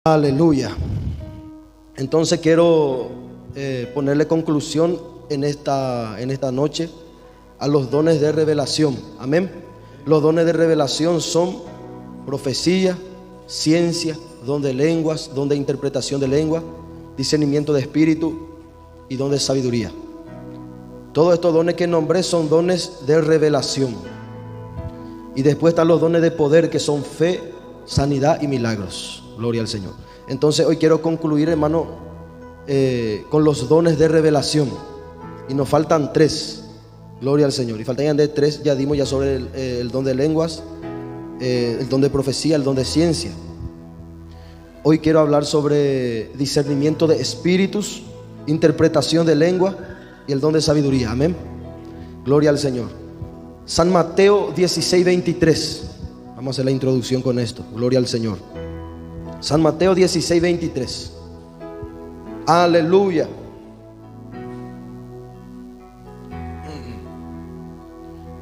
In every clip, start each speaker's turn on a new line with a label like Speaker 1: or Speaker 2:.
Speaker 1: Aleluya. Entonces quiero ponerle conclusión en esta noche a los dones de revelación. Amén. Los dones de revelación son profecía, ciencia, don de lenguas, don de interpretación de lengua, discernimiento de espíritu y don de sabiduría. Todos estos dones que nombré son dones de revelación. Y después están los dones de poder, que son fe, sanidad y milagros. Gloria al Señor. Entonces hoy quiero concluir, hermano, con los dones de revelación. Y nos faltan 3. Gloria al Señor. Y faltan de 3. Ya dimos ya sobre el don de lenguas, el don de profecía, el don de ciencia. Hoy quiero hablar sobre discernimiento de espíritus, interpretación de lengua y el don de sabiduría. Amén. Gloria al Señor. San Mateo 16:23. Vamos a hacer la introducción con esto. Gloria al Señor. San Mateo 16:23. Aleluya.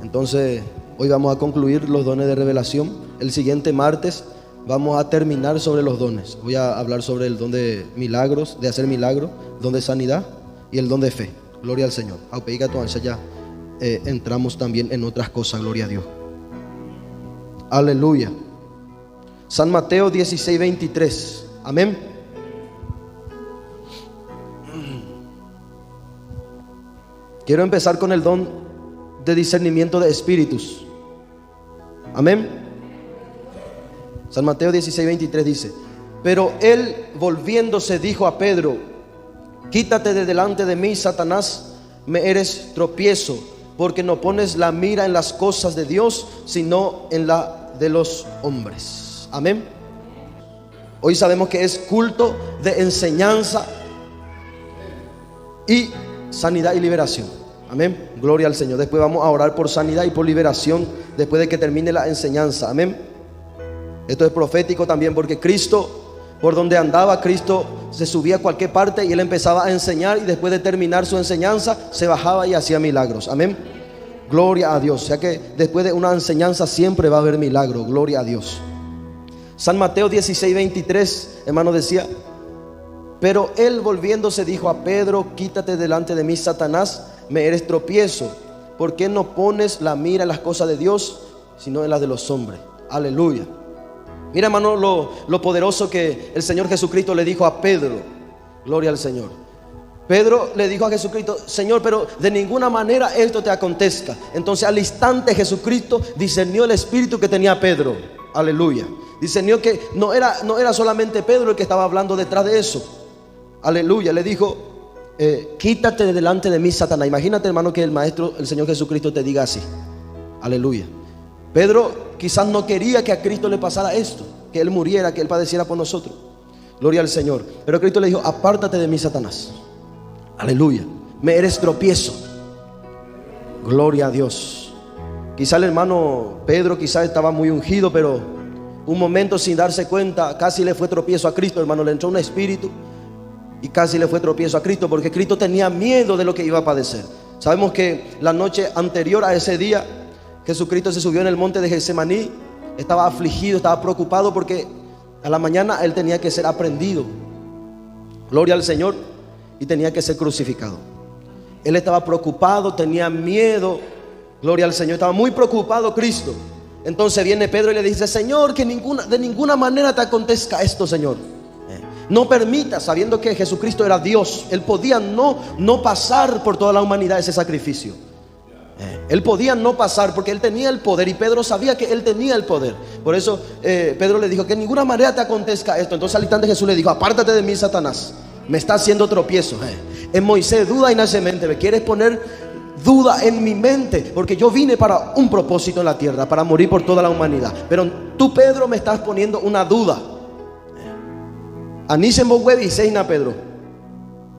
Speaker 1: Entonces hoy vamos a concluir los dones de revelación. El siguiente martes vamos a terminar sobre los dones. Voy a hablar sobre el don de milagros, de hacer milagros, don de sanidad y el don de fe. Gloria al Señor. Ya entramos también en otras cosas. Gloria a Dios. Aleluya. San Mateo 16:23. Amén. Quiero empezar con el don de discernimiento de espíritus. Amén. San Mateo 16:23 dice: pero él, volviéndose, dijo a Pedro: quítate de delante de mí, Satanás, me eres tropiezo, porque no pones la mira en las cosas de Dios, sino en la de los hombres. Amén. Hoy sabemos que es culto de enseñanza y sanidad y liberación. Amén. Gloria al Señor. Después vamos a orar por sanidad y por liberación después de que termine la enseñanza. Amén. Esto es profético también, porque Cristo, por donde andaba, Cristo se subía a cualquier parte y él empezaba a enseñar, y después de terminar su enseñanza se bajaba y hacía milagros. Amén. Gloria a Dios. O sea que después de una enseñanza siempre va a haber milagro. Gloria a Dios. San Mateo 16:23, hermano, decía: pero él, volviéndose, dijo a Pedro: quítate delante de mí, Satanás, me eres tropiezo, ¿por qué no pones la mira en las cosas de Dios, sino en las de los hombres? Aleluya. Mira, hermano, lo poderoso que el Señor Jesucristo le dijo a Pedro. Gloria al Señor. Pedro le dijo a Jesucristo: Señor, pero de ninguna manera esto te acontezca. Entonces al instante Jesucristo discernió el espíritu que tenía Pedro. Aleluya. Discernió que no era solamente Pedro el que estaba hablando detrás de eso. Aleluya. Le dijo: quítate de delante de mí, Satanás. Imagínate, hermano, que el Maestro, el Señor Jesucristo, te diga así. Aleluya. Pedro quizás no quería que a Cristo le pasara esto, que Él muriera, que Él padeciera por nosotros. Gloria al Señor. Pero Cristo le dijo: apártate de mí, Satanás. Aleluya. Me eres tropiezo. Gloria a Dios. Quizá el hermano Pedro quizás estaba muy ungido, pero un momento, sin darse cuenta, casi le fue tropiezo a Cristo, hermano. Le entró un espíritu y casi le fue tropiezo a Cristo, porque Cristo tenía miedo de lo que iba a padecer. Sabemos que la noche anterior a ese día, Jesucristo se subió en el monte de Getsemaní. Estaba afligido, estaba preocupado, porque a la mañana Él tenía que ser aprehendido. Gloria al Señor. Y tenía que ser crucificado. Él estaba preocupado, tenía miedo. Gloria al Señor. Estaba muy preocupado Cristo. Entonces viene Pedro y le dice: Señor, que de ninguna manera te acontezca esto, Señor. No permita, sabiendo que Jesucristo era Dios, Él podía no pasar por toda la humanidad ese sacrificio. Él podía no pasar porque Él tenía el poder, y Pedro sabía que Él tenía el poder. Por eso Pedro le dijo: que de ninguna manera te acontezca esto. Entonces al instante Jesús le dijo: apártate de mí, Satanás, me está haciendo tropiezo. En Moisés duda y nace mente. Me quieres poner duda en mi mente, porque yo vine para un propósito en la tierra, para morir por toda la humanidad. Pero tú, Pedro, me estás poniendo una duda. Seina Pedro.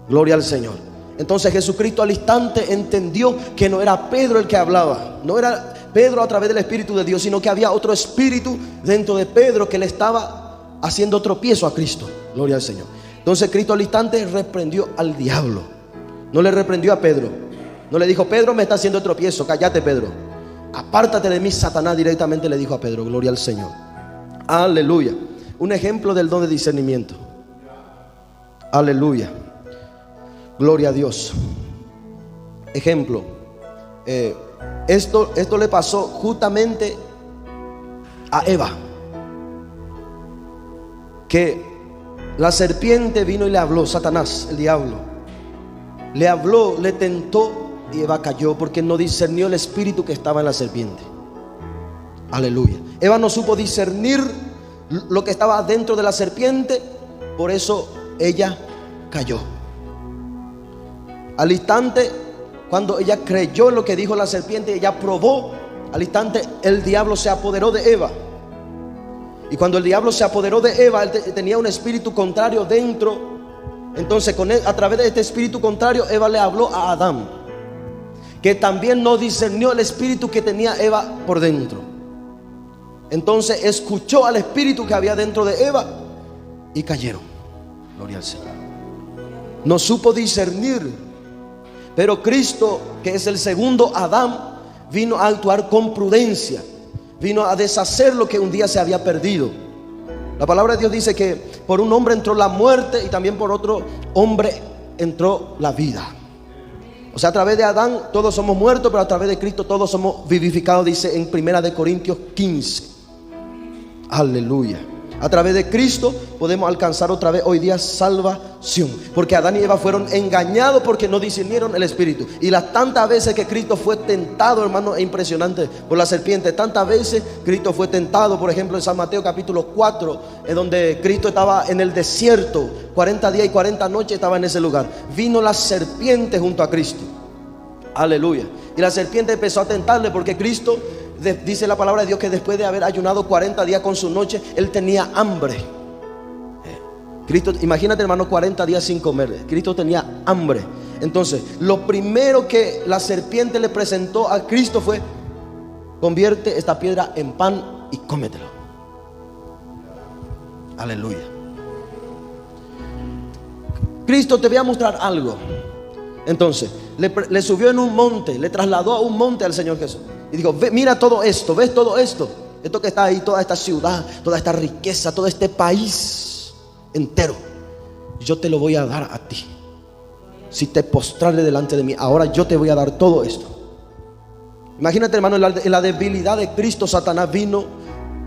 Speaker 1: Gloria al Señor. Entonces Jesucristo al instante entendió que no era Pedro el que hablaba, no era Pedro a través del Espíritu de Dios, sino que había otro espíritu dentro de Pedro que le estaba haciendo tropiezo a Cristo. Gloria al Señor. Entonces Cristo al instante reprendió al diablo. No le reprendió a Pedro. No le dijo: Pedro, me está haciendo tropiezo, cállate, Pedro. Apártate de mí, Satanás, directamente le dijo a Pedro. Gloria al Señor. Aleluya. un ejemplo del don de discernimiento. Aleluya. Gloria a Dios. Ejemplo. Esto le pasó justamente a Eva. Que la serpiente vino y le habló, Satanás, el diablo. Le habló, le tentó y Eva cayó porque no discernió el espíritu que estaba en la serpiente. Aleluya. Eva no supo discernir lo que estaba dentro de la serpiente, por eso ella cayó. Al instante, cuando ella creyó en lo que dijo la serpiente, ella probó. Al instante el diablo se apoderó de Eva. Y cuando el diablo se apoderó de Eva, él tenía un espíritu contrario dentro. Entonces a través de este espíritu contrario, Eva le habló a Adán, que también no discernió el espíritu que tenía Eva por dentro. Entonces escuchó al espíritu que había dentro de Eva y cayeron. Gloria al Señor. No supo discernir. Pero Cristo, que es el segundo Adán, vino a actuar con prudencia. Vino a deshacer lo que un día se había perdido. La palabra de Dios dice que por un hombre entró la muerte y también por otro hombre entró la vida. O sea, a través de Adán todos somos muertos, pero a través de Cristo todos somos vivificados, dice en 1 Corintios 15. Aleluya. A través de Cristo podemos alcanzar otra vez hoy día salvación. Porque Adán y Eva fueron engañados porque no discernieron el espíritu. Y las tantas veces que Cristo fue tentado, hermano, es impresionante, por la serpiente. Tantas veces Cristo fue tentado. Por ejemplo, en San Mateo capítulo 4, es donde Cristo estaba en el desierto. 40 días y 40 noches estaba en ese lugar. Vino la serpiente junto a Cristo. Aleluya. Y la serpiente empezó a tentarle porque Cristo, dice la palabra de Dios, que después de haber ayunado 40 días con su noche, él tenía hambre. Cristo, imagínate, hermano, 40 días sin comer. Cristo tenía hambre. Entonces, lo primero que la serpiente le presentó a Cristo fue: convierte esta piedra en pan y cómetelo. Aleluya. Cristo, te voy a mostrar algo. Entonces, le subió en un monte, le trasladó a un monte al Señor Jesús. Y dijo: mira todo esto, ¿ves todo esto? Esto que está ahí, toda esta ciudad, toda esta riqueza, todo este país entero, yo te lo voy a dar a ti. Si te postrares delante de mí, ahora yo te voy a dar todo esto. Imagínate, hermano, en la debilidad de Cristo, Satanás vino,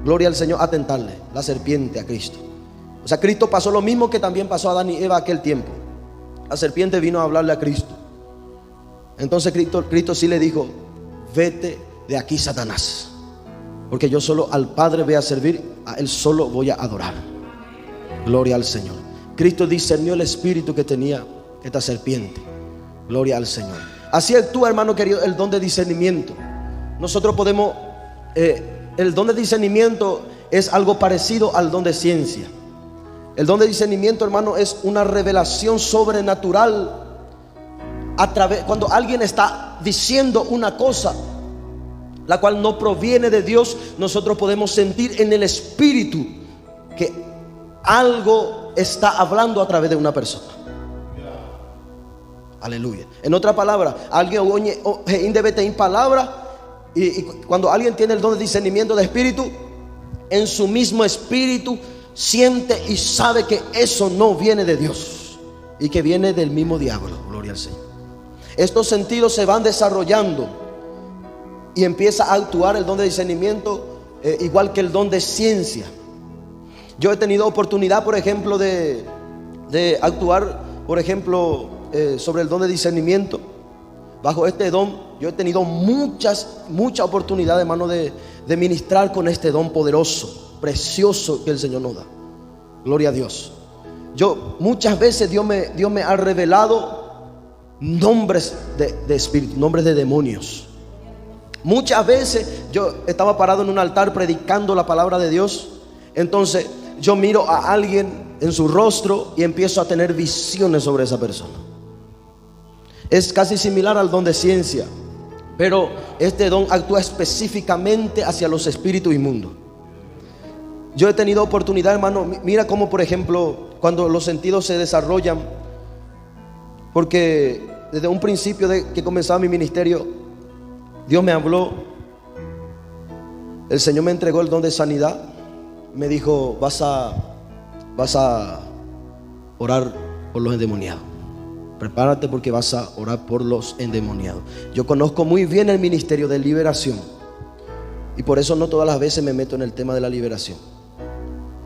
Speaker 1: gloria al Señor, a tentarle, la serpiente a Cristo. O sea, Cristo pasó lo mismo que también pasó a Adán y Eva aquel tiempo. La serpiente vino a hablarle a Cristo. Entonces Cristo sí le dijo: vete de aquí, Satanás, porque yo solo al Padre voy a servir, a Él solo voy a adorar. Gloria al Señor. Cristo discernió el espíritu que tenía esta serpiente. Gloria al Señor. Así actúa, hermano querido, el don de discernimiento. Nosotros podemos, el don de discernimiento es algo parecido al don de ciencia. El don de discernimiento, hermano, es una revelación sobrenatural. Cuando alguien está diciendo una cosa, la cual no proviene de Dios, nosotros podemos sentir en el espíritu que algo está hablando a través de una persona. Aleluya. En otra palabra, alguien oye palabra, y cuando alguien tiene el don de discernimiento de espíritu, en su mismo espíritu siente y sabe que eso no viene de Dios y que viene del mismo diablo. Gloria al Señor. Estos sentidos se van desarrollando y empieza a actuar el don de discernimiento igual que el don de ciencia. Yo he tenido oportunidad, por ejemplo, de actuar, por ejemplo, sobre el don de discernimiento. Bajo este don, yo he tenido mucha oportunidad, hermano, de ministrar con este don poderoso, precioso que el Señor nos da. Gloria a Dios. Muchas veces Dios me ha revelado nombres de espíritus, nombres de demonios. Muchas veces yo estaba parado en un altar predicando la palabra de Dios. Entonces yo miro a alguien en su rostro y empiezo a tener visiones sobre esa persona. Es casi similar al don de ciencia, pero este don actúa específicamente hacia los espíritus inmundos. Yo he tenido oportunidad, hermano, mira cómo, por ejemplo, cuando los sentidos se desarrollan, porque desde un principio de que comenzaba mi ministerio, Dios me habló, el Señor me entregó el don de sanidad. me dijo, vas a orar por los endemoniados. Prepárate porque vas a orar por los endemoniados. Yo conozco muy bien el ministerio de liberación y por eso no todas las veces me meto en el tema de la liberación,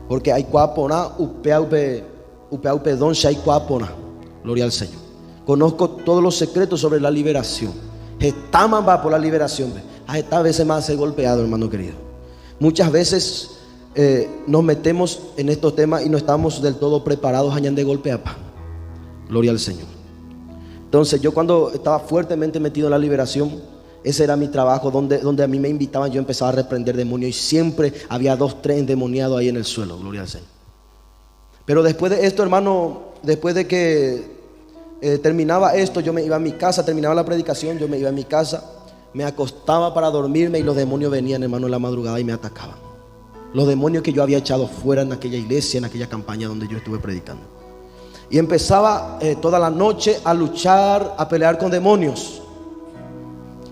Speaker 1: porque hay cuapona, upe don hay cuapona. Gloria al Señor. Conozco todos los secretos sobre la liberación. Estaman va por la liberación. Esta veces más ser golpeado, hermano querido. Muchas veces nos metemos en estos temas y no estamos del todo preparados allá de golpear. Gloria al Señor. Entonces yo cuando estaba fuertemente metido en la liberación, ese era mi trabajo, donde a mí me invitaban, yo empezaba a reprender demonios y siempre había 2, 3 endemoniados ahí en el suelo. Gloria al Señor. Pero después de esto, hermano, después de que terminaba esto, yo me iba a mi casa, terminaba la predicación, yo me iba a mi casa, me acostaba para dormirme y los demonios venían, hermano, en la madrugada y me atacaban. Los demonios que yo había echado fuera en aquella iglesia, en aquella campaña donde yo estuve predicando. Y empezaba toda la noche a luchar, a pelear con demonios.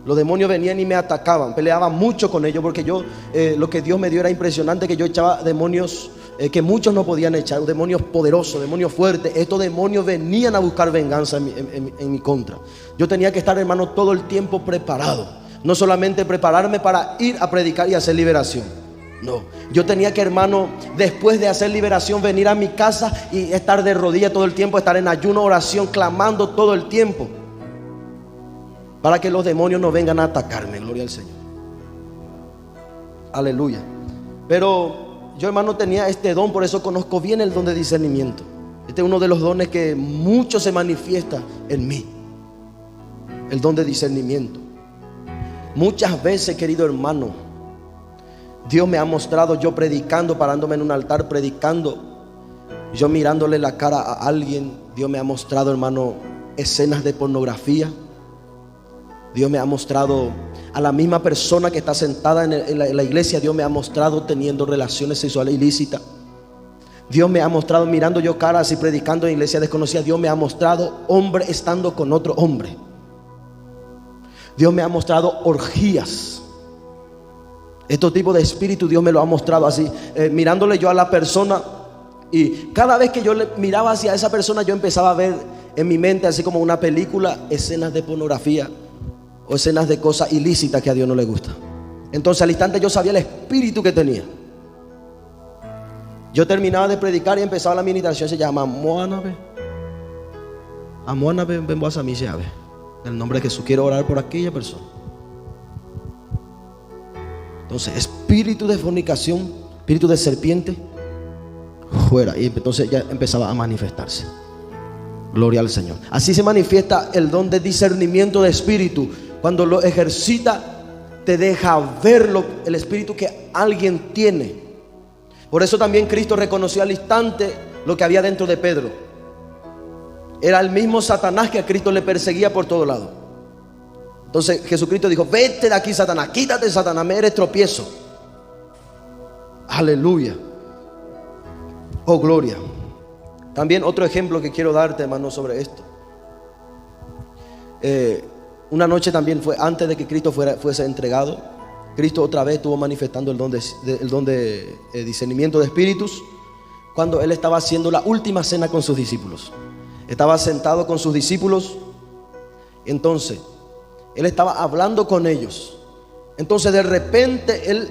Speaker 1: Los demonios venían y me atacaban. Peleaba mucho con ellos porque yo, lo que Dios me dio era impresionante, que yo echaba demonios que muchos no podían echar, demonios poderosos, demonios fuertes. Estos demonios venían a buscar venganza en mi contra. Yo tenía que estar, hermano, todo el tiempo preparado. No solamente prepararme para ir a predicar y hacer liberación. No, yo tenía que, hermano, después de hacer liberación, venir a mi casa y estar de rodillas todo el tiempo, estar en ayuno, oración, clamando todo el tiempo, para que los demonios no vengan a atacarme. Gloria al Señor. Aleluya. Pero yo, hermano, tenía este don, por eso conozco bien el don de discernimiento. Este es uno de los dones que mucho se manifiesta en mí, el don de discernimiento. Muchas veces, querido hermano, Dios me ha mostrado, yo predicando, parándome en un altar predicando, yo mirándole la cara a alguien. Dios me ha mostrado, hermano, escenas de pornografía. Dios me ha mostrado a la misma persona que está sentada en la iglesia. Dios me ha mostrado teniendo relaciones sexuales ilícitas. Dios me ha mostrado mirando yo caras y predicando en iglesia desconocida. Dios me ha mostrado hombre estando con otro hombre. Dios me ha mostrado orgías. Este tipo de espíritu Dios me lo ha mostrado así, mirándole yo a la persona. Y cada vez que yo le miraba hacia esa persona, yo empezaba a ver en mi mente, así como una película, escenas de pornografía o escenas de cosas ilícitas que a Dios no le gusta. Entonces al instante yo sabía el espíritu que tenía. Yo terminaba de predicar y empezaba la ministración. Se llama Amoanabe. Amoanabe Bemboasa mi se ave. En el nombre de Jesús quiero orar por aquella persona. Entonces, espíritu de fornicación, espíritu de serpiente, fuera. Y entonces ya empezaba a manifestarse. Gloria al Señor. Así se manifiesta el don de discernimiento de espíritu. Cuando lo ejercita, te deja ver el espíritu que alguien tiene. Por eso también Cristo reconoció al instante lo que había dentro de Pedro. Era el mismo Satanás que a Cristo le perseguía por todo lado. Entonces Jesucristo dijo: vete de aquí, Satanás, quítate, Satanás, me eres tropiezo. Aleluya. Oh, gloria. También otro ejemplo que quiero darte, hermano, sobre esto. Una noche también fue antes de que Cristo fuese entregado. Cristo otra vez estuvo manifestando el don de discernimiento de espíritus, cuando Él estaba haciendo la última cena con sus discípulos. Estaba sentado con sus discípulos. Entonces Él estaba hablando con ellos. Entonces de repente Él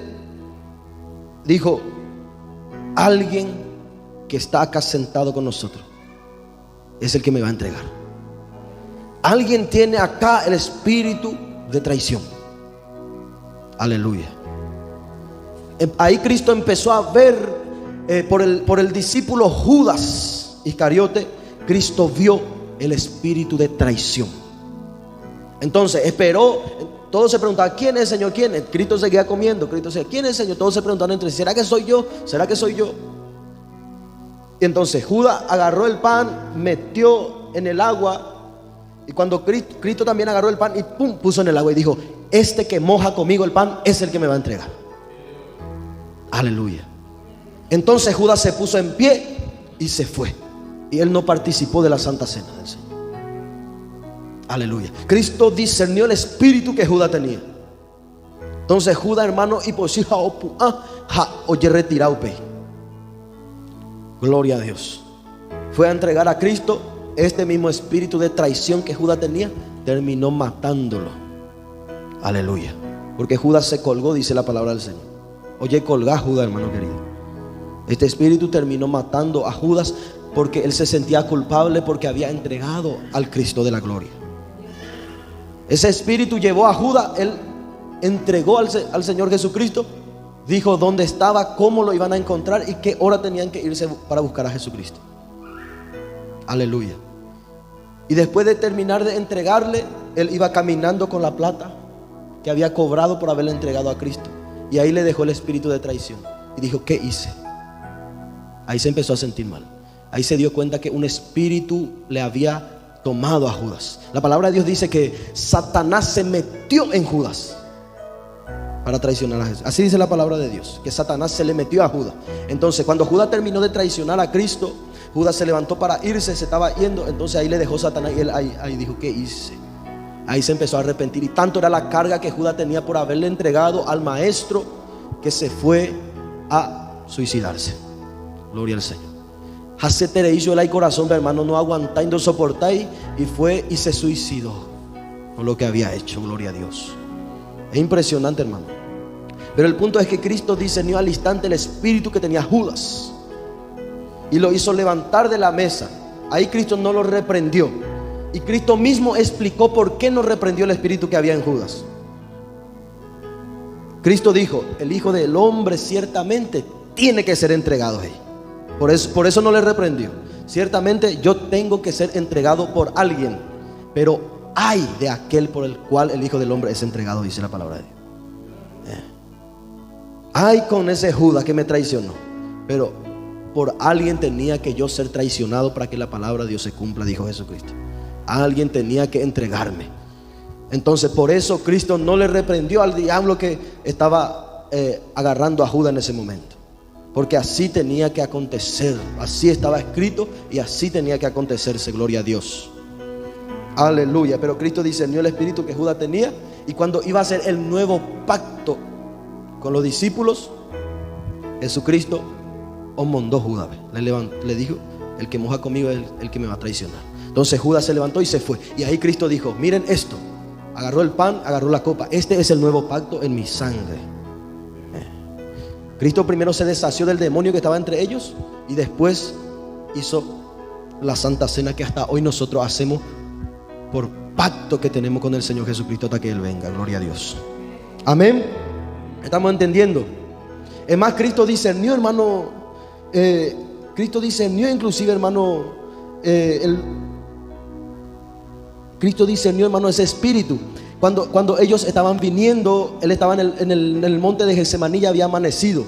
Speaker 1: dijo: alguien que está acá sentado con nosotros es el que me va a entregar. Alguien tiene acá el espíritu de traición. Aleluya. Ahí Cristo empezó a ver por el discípulo Judas Iscariote. Cristo vio el espíritu de traición. Entonces esperó. Todos se preguntaban: ¿quién es, Señor? ¿Quién es? Cristo seguía comiendo. Cristo decía: ¿quién es, Señor? Todos se preguntaban entre sí: ¿será que soy yo? ¿Será que soy yo? Y entonces Judas agarró el pan, metió en el agua. Y cuando Cristo también agarró el pan y pum, puso en el agua y dijo: este que moja conmigo el pan es el que me va a entregar. Aleluya. Entonces Judas se puso en pie y se fue. Y él no participó de la Santa Cena del Señor. Aleluya. Cristo discernió el espíritu que Judas tenía. Entonces Judas, hermano, y por si oye retirado pe. Gloria a Dios. Fue a entregar a Cristo. Este mismo espíritu de traición que Judas tenía terminó matándolo. Aleluya. Porque Judas se colgó, dice la palabra del Señor. Oye, colgá Judas, hermano querido. Este espíritu terminó matando a Judas porque él se sentía culpable porque había entregado al Cristo de la gloria. Ese espíritu llevó a Judas. Él entregó al Señor Jesucristo. Dijo dónde estaba, cómo lo iban a encontrar y qué hora tenían que irse para buscar a Jesucristo. Aleluya. Y después de terminar de entregarle, él iba caminando con la plata que había cobrado por haberle entregado a Cristo. Y ahí le dejó el espíritu de traición. Y dijo, ¿qué hice? Ahí se empezó a sentir mal. Ahí se dio cuenta que un espíritu le había tomado a Judas. La palabra de Dios dice que Satanás se metió en Judas para traicionar a Jesús. Así dice la palabra de Dios, que Satanás se le metió a Judas. Entonces cuando Judas terminó de traicionar a Cristo, Judas se levantó para irse, se estaba yendo. Entonces ahí le dejó Satanás y él ahí dijo, ¿qué hice? Ahí se empezó a arrepentir. Y tanto era la carga que Judas tenía por haberle entregado al maestro, que se fue a suicidarse. Gloria al Señor. Hacete hizo el corazón, hermano, no aguantáis, no soportáis. Y fue y se suicidó con lo que había hecho. Gloria a Dios. Es impresionante, hermano. Pero el punto es que Cristo discernió al instante el espíritu que tenía Judas y lo hizo levantar de la mesa. Ahí Cristo no lo reprendió. Y Cristo mismo explicó por qué no reprendió el espíritu que había en Judas. Cristo dijo, el Hijo del Hombre ciertamente tiene que ser entregado ahí. Por eso no le reprendió. Ciertamente yo tengo que ser entregado por alguien, pero ay de aquel por el cual el Hijo del Hombre es entregado, dice la palabra de Dios. Ay con ese Judas que me traicionó, pero por alguien tenía que yo ser traicionado para que la palabra de Dios se cumpla, dijo Jesucristo. Alguien tenía que entregarme. Entonces por eso Cristo no le reprendió al diablo que estaba agarrando a Judas en ese momento, porque así tenía que acontecer. Así estaba escrito y así tenía que acontecerse. Gloria a Dios. Aleluya. Pero Cristo discernió el espíritu que Judas tenía. Y cuando iba a hacer el nuevo pacto con los discípulos, Jesucristo mandó Judas. Le dijo, el que moja conmigo es el que me va a traicionar. Entonces Judas se levantó y se fue. Y ahí Cristo dijo, miren esto. Agarró el pan, agarró la copa. Este es el nuevo pacto en mi sangre. Cristo primero se deshació del demonio que estaba entre ellos y después hizo la Santa Cena, que hasta hoy nosotros hacemos por pacto que tenemos con el Señor Jesucristo hasta que Él venga. Gloria a Dios. Amén. ¿Estamos entendiendo? Es más, Cristo discernió, hermano. Cristo discernió inclusive, hermano, Cristo discernió, hermano, ese espíritu. Cuando ellos estaban viniendo, Él estaba en el monte de Getsemaní, ya había amanecido.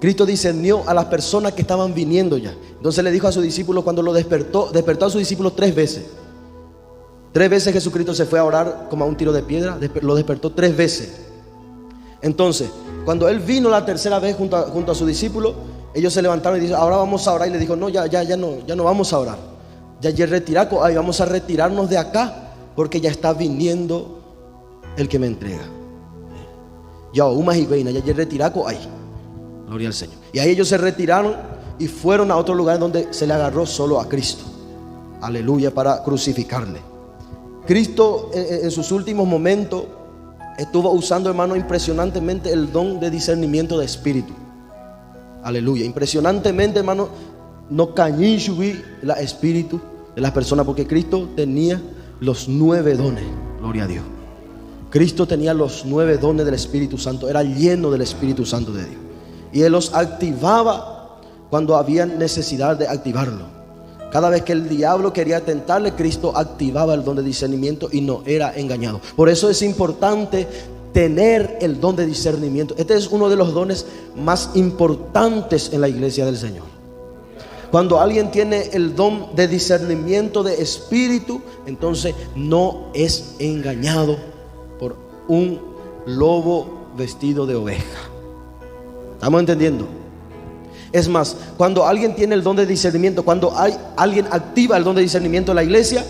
Speaker 1: Cristo discernió a las personas que estaban viniendo ya. Entonces le dijo a sus discípulos, cuando lo despertó a sus discípulos 3 veces. 3 veces Jesucristo se fue a orar como a un tiro de piedra. Lo despertó 3 veces. Entonces, cuando Él vino la tercera vez junto a sus discípulos, ellos se levantaron y dijeron, ahora vamos a orar. Y le dijo, no, ya no vamos a orar. Ya retiraco, ahí vamos a retirarnos de acá, porque ya está viniendo el que me entrega. Ya umas y veina, ya retiraco ahí. Gloria al Señor. Y ahí ellos se retiraron y fueron a otro lugar donde se le agarró solo a Cristo. Aleluya, para crucificarle. Cristo en sus últimos momentos estuvo usando, hermano, impresionantemente el don de discernimiento de espíritu. Aleluya. Impresionantemente, hermano, no cañí subí el espíritu de las personas, porque Cristo tenía los 9 dones. Gloria a Dios. Cristo tenía los 9 dones del Espíritu Santo. Era lleno del Espíritu Santo de Dios. Y Él los activaba cuando había necesidad de activarlo. Cada vez que el diablo quería tentarle, Cristo activaba el don de discernimiento y no era engañado. Por eso es importante tener el don de discernimiento. Este es uno de los dones más importantes en la iglesia del Señor. Cuando alguien tiene el don de discernimiento de espíritu, entonces no es engañado por un lobo vestido de oveja. ¿Estamos entendiendo? Es más, cuando alguien tiene el don de discernimiento, cuando alguien activa el don de discernimiento en la iglesia,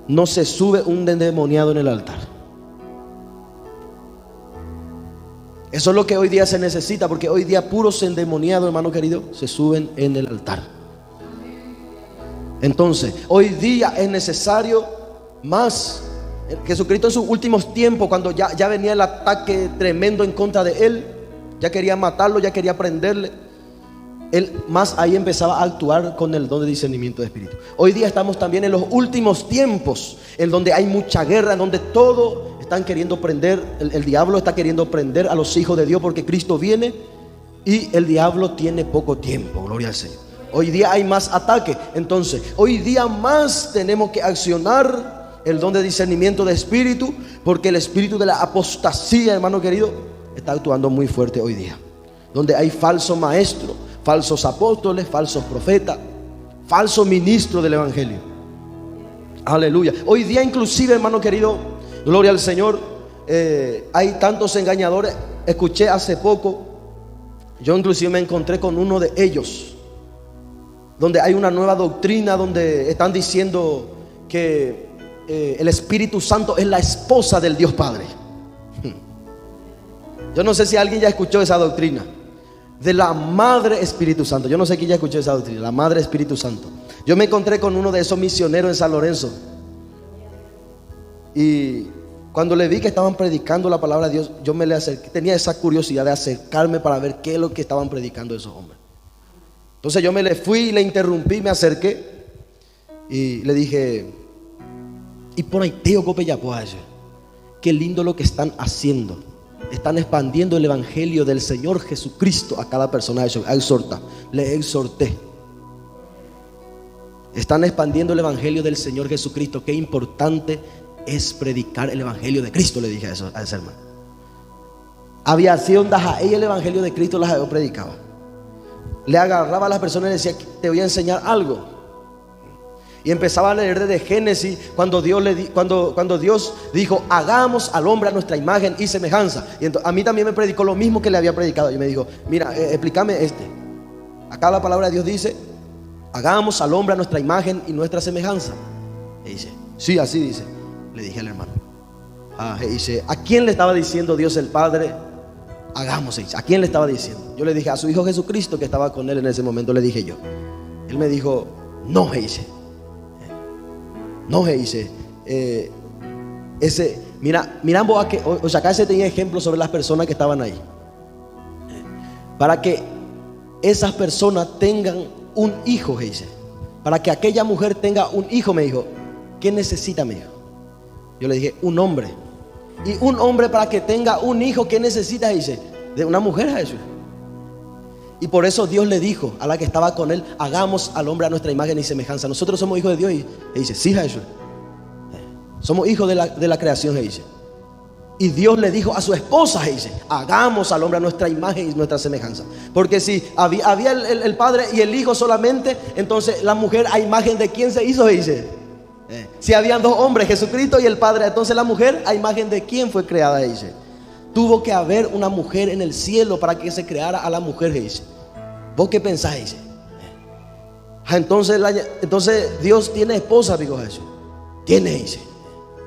Speaker 1: no se sube un endemoniado en el altar. Eso es lo que hoy día se necesita, porque hoy día puros endemoniados, hermano querido, se suben en el altar. Entonces, hoy día es necesario más. Jesucristo en sus últimos tiempos, cuando ya venía el ataque tremendo en contra de él, ya quería matarlo, ya quería prenderle, él más ahí empezaba a actuar con el don de discernimiento de espíritu. Hoy día estamos también en los últimos tiempos, en donde hay mucha guerra, en donde todo están queriendo prender, el diablo está queriendo prender a los hijos de Dios, porque Cristo viene y el diablo tiene poco tiempo. Gloria al Señor. Hoy día hay más ataque. Entonces hoy día más tenemos que accionar el don de discernimiento de espíritu, porque el espíritu de la apostasía, hermano querido, está actuando muy fuerte hoy día, donde hay falsos maestros, falsos apóstoles, falsos profetas, falsos ministros del evangelio. Aleluya. Hoy día inclusive, hermano querido, gloria al Señor, hay tantos engañadores. Escuché hace poco, yo inclusive me encontré con uno de ellos, donde hay una nueva doctrina, donde están diciendo que el Espíritu Santo es la esposa del Dios Padre. Yo no sé si alguien ya escuchó esa doctrina de la Madre Espíritu Santo. Yo no sé quién ya escuchó esa doctrina, la Madre Espíritu Santo. Yo me encontré con uno de esos misioneros en San Lorenzo, y cuando le vi que estaban predicando la palabra de Dios, yo me le acerqué, tenía esa curiosidad de acercarme para ver qué es lo que estaban predicando esos hombres. Entonces yo me le fui, le interrumpí, me acerqué y le dije: y por ahí teo copeyapoaya, qué lindo lo que están haciendo. Están expandiendo el evangelio del Señor Jesucristo a cada persona. Le exhorté. Están expandiendo el evangelio del Señor Jesucristo. Qué importante es predicar el evangelio de Cristo, le dije a ese hermano. Aviación dajaí, el evangelio de Cristo las predicaba. Le agarraba a las personas y le decía: te voy a enseñar algo. Y empezaba a leer desde Génesis, cuando Dios dijo: hagamos al hombre a nuestra imagen y semejanza. Y entonces, a mí también me predicó lo mismo que le había predicado. Y me dijo: mira, explícame acá la palabra de Dios dice: hagamos al hombre a nuestra imagen y nuestra semejanza. Y dice: sí, así dice. Le dije al hermano: y dice: ¿a quién le estaba diciendo Dios el Padre? Hagamos. ¿A quién le estaba diciendo? Yo le dije: a su hijo Jesucristo, que estaba con él en ese momento, le dije yo. Él me dijo: no, dice. No, dice, mira vos, o sea, acá se tenía ejemplos sobre las personas que estaban ahí, para que esas personas tengan un hijo, dice, para que aquella mujer tenga un hijo. Me dijo: ¿qué necesita, mi hijo? Yo le dije: un hombre. Y un hombre, para que tenga un hijo, ¿qué necesita? Dice: de una mujer, a eso. Y por eso Dios le dijo a la que estaba con él: hagamos al hombre a nuestra imagen y semejanza. Nosotros somos hijos de Dios. Y dice: sí, Jesús, somos hijos de la creación, dice. Y Dios le dijo a su esposa, dice: hagamos al hombre a nuestra imagen y nuestra semejanza. Porque si había el padre y el hijo solamente, entonces la mujer a imagen de quién se hizo, dice. Si habían dos hombres, Jesucristo y el Padre, entonces la mujer a imagen de quién fue creada, dice. Tuvo que haber una mujer en el cielo para que se creara a la mujer, dice. ¿Vos qué pensáis? Dice. Entonces Dios tiene esposa, dijo Jesús. Tiene, dice.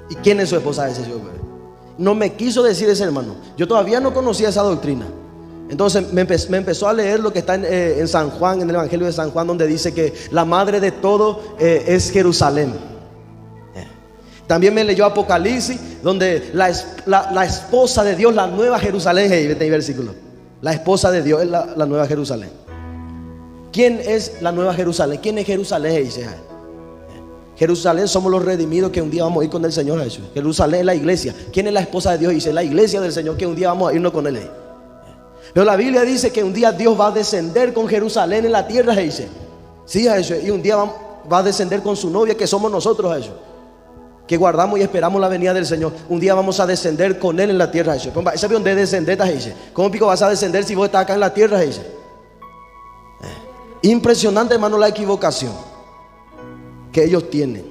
Speaker 1: ¿Y quién es su esposa? Ese no me quiso decir ese hermano. Yo todavía no conocía esa doctrina. Entonces me empezó a leer lo que está en San Juan, en el Evangelio de San Juan, donde dice que la madre de todo es Jerusalén. También me leyó Apocalipsis, donde la esposa de Dios, la nueva Jerusalén, este versículo. La esposa de Dios es la nueva Jerusalén. ¿Quién es la nueva Jerusalén? ¿Quién es Jerusalén? Dice: Jerusalén somos los redimidos que un día vamos a ir con el Señor Jesús. Jerusalén es la iglesia. ¿Quién es la esposa de Dios? Dice: la iglesia del Señor, que un día vamos a irnos con él. Pero la Biblia dice que un día Dios va a descender con Jerusalén en la tierra, dice. Sí, Jesús. Y un día va a descender con su novia, que somos nosotros, Jesús, que guardamos y esperamos la venida del Señor. Un día vamos a descender con él en la tierra, Jesús. ¿Sabe dónde descender? Dice: ¿cómo pico vas a descender si vos estás acá en la tierra? Dice. Impresionante, hermano, la equivocación que ellos tienen.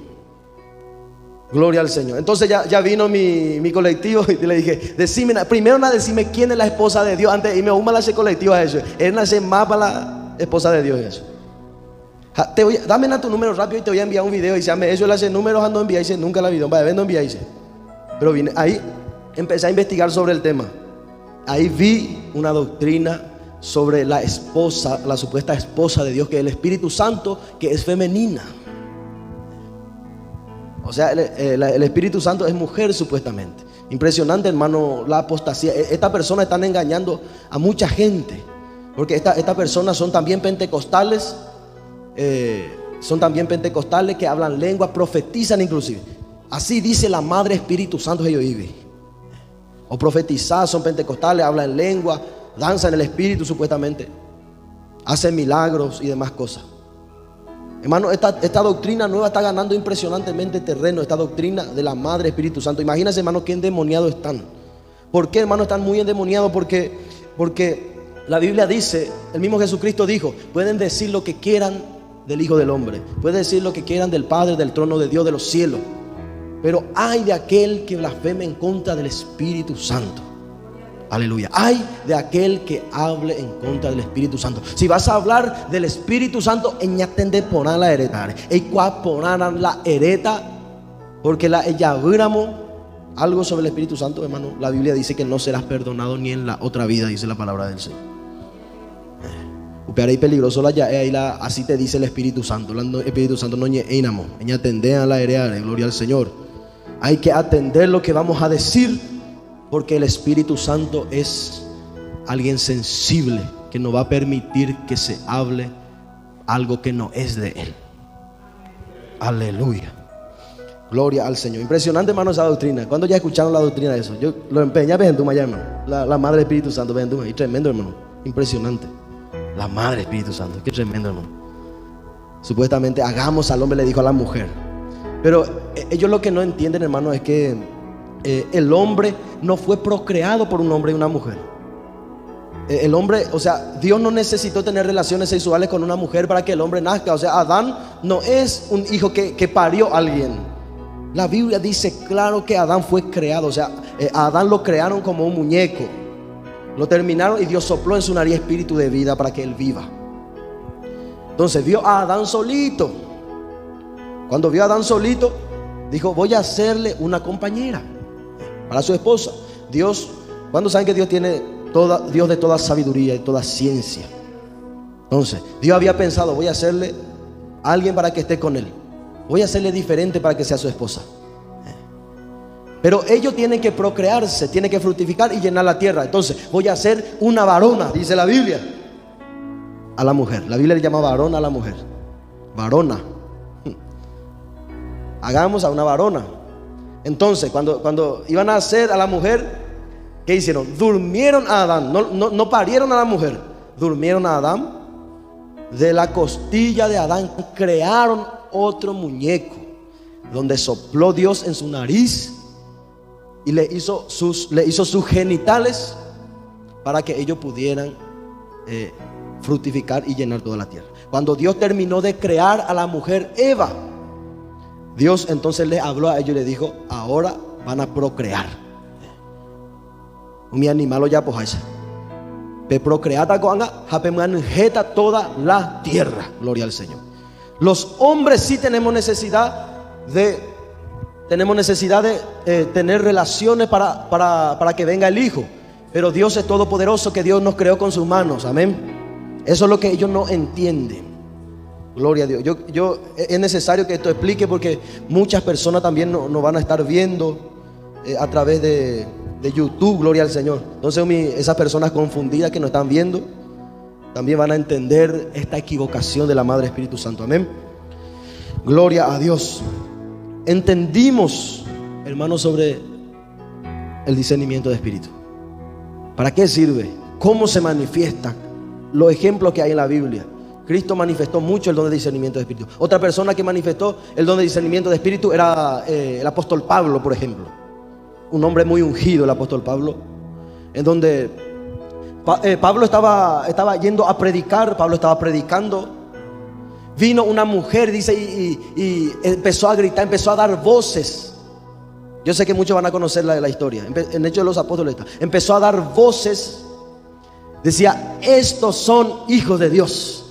Speaker 1: Gloria al Señor. Entonces ya vino mi colectivo y le dije: primero decime quién es la esposa de Dios antes de irme a ese colectivo a eso. Él nace más para la esposa de Dios, eso. Dame tu número rápido y te voy a enviar un video. Y dice: eso le hace números, ando enviar. Dice: nunca la video, vaya, no enviar. Dice. Pero vine ahí, empecé a investigar sobre el tema. ahí vi una doctrina sobre la esposa, la supuesta esposa de Dios, que es el Espíritu Santo, que es femenina. O sea, el Espíritu Santo es mujer supuestamente. Impresionante, hermano, la apostasía. Estas personas están engañando a mucha gente, porque estas personas son también pentecostales, que hablan lengua, profetizan inclusive. Así dice la Madre Espíritu Santo que yo vive. O profetizar, son pentecostales, hablan en lengua, danzan en el Espíritu supuestamente, hacen milagros y demás cosas. Hermano, esta doctrina nueva está ganando impresionantemente terreno. Esta doctrina de la Madre Espíritu Santo. Imagínense, hermano, qué endemoniados están. ¿Por qué, hermano, están muy endemoniados? Porque la Biblia dice, el mismo Jesucristo dijo, pueden decir lo que quieran del Hijo del Hombre, pueden decir lo que quieran del Padre, del trono de Dios, de los cielos, pero hay de aquel que blasfeme en contra del Espíritu Santo. Aleluya. Hay de aquel que hable en contra del Espíritu Santo. Si vas a hablar del Espíritu Santo, eñatende poner la hereta. Y cuál ponerán la hereta, porque la ella viéramos algo sobre el Espíritu Santo, hermano. La Biblia dice que no serás perdonado ni en la otra vida, dice la palabra del Señor. Pero peligroso así te dice el Espíritu Santo. El Espíritu Santo no ñeinamo, eñatende a la hereta, gloria al Señor. Hay que atender lo que vamos a decir, porque el Espíritu Santo es alguien sensible que no va a permitir que se hable algo que no es de Él. Aleluya. Gloria al Señor. Impresionante, hermano, esa doctrina. ¿Cuándo ya escucharon la doctrina de eso? Yo lo empeñé, hermano. La Madre del Espíritu Santo, y tremendo, hermano. Impresionante. La Madre del Espíritu Santo, qué tremendo, hermano. Supuestamente hagamos al hombre, le dijo a la mujer. Pero ellos lo que no entienden, hermano, es que el hombre no fue procreado por un hombre y una mujer. El hombre, o sea, Dios no necesitó tener relaciones sexuales con una mujer para que el hombre nazca. O sea, Adán no es un hijo que parió a alguien. La Biblia dice claro que Adán fue creado. O sea, a Adán lo crearon como un muñeco, lo terminaron y Dios sopló en su nariz espíritu de vida para que él viva. Entonces vio a Adán solito. Cuando vio a Adán solito, dijo, voy a hacerle una compañera para su esposa. Dios, ¿cuándo saben que Dios tiene Dios de toda sabiduría y toda ciencia? Entonces Dios había pensado, voy a hacerle a alguien para que esté con él, voy a hacerle diferente para que sea su esposa. Pero ellos tienen que procrearse, tienen que fructificar y llenar la tierra. Entonces voy a hacer una varona, dice la Biblia, a la mujer. La Biblia le llama varona a la mujer. Varona. Hagamos a una varona. Entonces cuando iban a hacer a la mujer, ¿qué hicieron? Durmieron a Adán. No parieron a la mujer, durmieron a Adán. De la costilla de Adán crearon otro muñeco, donde sopló Dios en su nariz y le hizo sus genitales para que ellos pudieran fructificar y llenar toda la tierra. Cuando Dios terminó de crear a la mujer Eva, Dios entonces le habló a ellos y le dijo, ahora van a procrear. Mi animal ya pues pe procreata coanga jeta toda la tierra. Gloria al Señor. Los hombres sí tenemos necesidad de tener relaciones para que venga el Hijo. Pero Dios es todopoderoso, que Dios nos creó con sus manos. Amén. Eso es lo que ellos no entienden. Gloria a Dios. Es necesario que esto explique, porque muchas personas también no van a estar viendo a través de YouTube. Gloria al Señor. Entonces esas personas confundidas que nos están viendo también van a entender esta equivocación de la Madre Espíritu Santo. Amén. Gloria a Dios. Entendimos, hermanos, sobre el discernimiento de espíritu. ¿Para qué sirve? ¿Cómo se manifiesta? Los ejemplos que hay en la Biblia. Cristo manifestó mucho el don de discernimiento de espíritu. Otra persona que manifestó el don de discernimiento de espíritu era el apóstol Pablo, por ejemplo. Un hombre muy ungido, el apóstol Pablo, en donde Pablo estaba yendo a predicar. Pablo estaba predicando. Vino una mujer, dice, y empezó a gritar, empezó a dar voces. Yo sé que muchos van a conocer la historia. En Hechos de los Apóstoles empezó a dar voces. Decía, estos son hijos de Dios.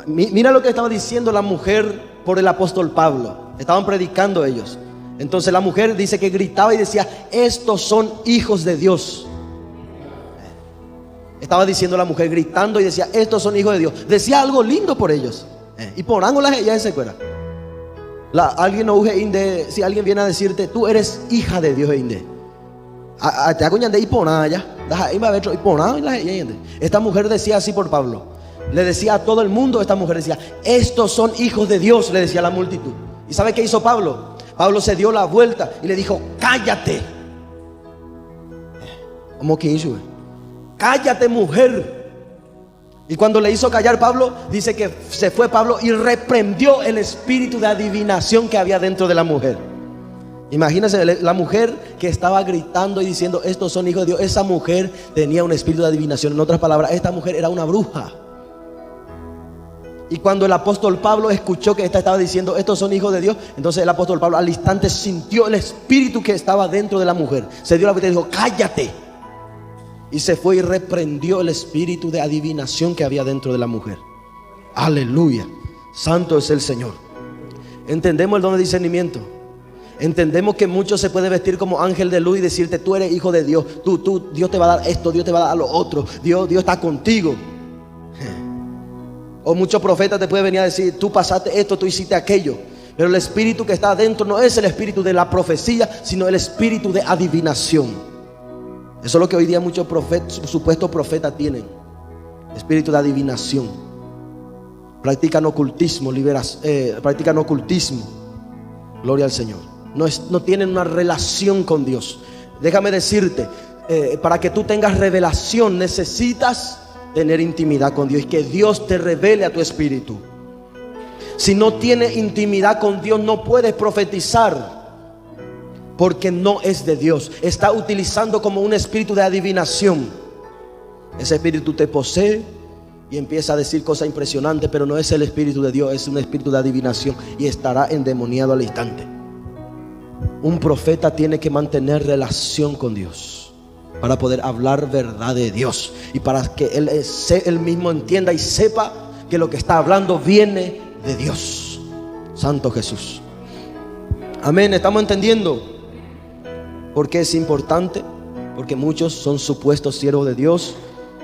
Speaker 1: Mira lo que estaba diciendo la mujer por el apóstol Pablo. Estaban predicando ellos. Entonces la mujer dice que gritaba y decía, estos son hijos de Dios. Estaba diciendo la mujer, gritando y decía, estos son hijos de Dios. Decía algo lindo por ellos. Y por ángulas ella se cuera. Alguien no uje inde, si alguien viene a decirte, tú eres hija de Dios inde. Te hago de iponaya. Esta mujer decía así por Pablo. Le decía a todo el mundo, esta mujer decía, estos son hijos de Dios, le decía a la multitud. ¿Y sabe qué hizo Pablo? Pablo se dio la vuelta y le dijo, cállate. ¿Cómo que hizo? Cállate, mujer. Y cuando le hizo callar Pablo, dice que se fue Pablo y reprendió el espíritu de adivinación que había dentro de la mujer. Imagínense, la mujer que estaba gritando y diciendo, estos son hijos de Dios. Esa mujer tenía un espíritu de adivinación. En otras palabras, esta mujer era una bruja. Y cuando el apóstol Pablo escuchó que esta estaba diciendo, estos son hijos de Dios, entonces el apóstol Pablo al instante sintió el espíritu que estaba dentro de la mujer. Se dio la vuelta y dijo, cállate. Y se fue y reprendió el espíritu de adivinación que había dentro de la mujer. Aleluya. Santo es el Señor. Entendemos el don de discernimiento. Entendemos que mucho se puede vestir como ángel de luz y decirte, tú eres hijo de Dios. Dios te va a dar esto, Dios te va a dar lo otro. Dios está contigo. O muchos profetas te pueden venir a decir, tú pasaste esto, tú hiciste aquello. Pero el espíritu que está adentro no es el espíritu de la profecía, sino el espíritu de adivinación. Eso es lo que hoy día muchos supuestos profetas tienen. Espíritu de adivinación. Practican ocultismo, practican ocultismo. Gloria al Señor. No tienen una relación con Dios. Déjame decirte, para que tú tengas revelación necesitas tener intimidad con Dios y que Dios te revele a tu espíritu. Si no tienes intimidad con Dios, no puedes profetizar, porque no es de Dios. Está utilizando como un espíritu de adivinación. Ese espíritu te posee y empieza a decir cosas impresionantes, pero no es el espíritu de Dios, es un espíritu de adivinación y estará endemoniado al instante. Un profeta tiene que mantener relación con Dios para poder hablar verdad de Dios y para que él mismo entienda y sepa que lo que está hablando viene de Dios. Santo Jesús. Amén. ¿Estamos entendiendo por qué es importante? Porque muchos son supuestos siervos de Dios,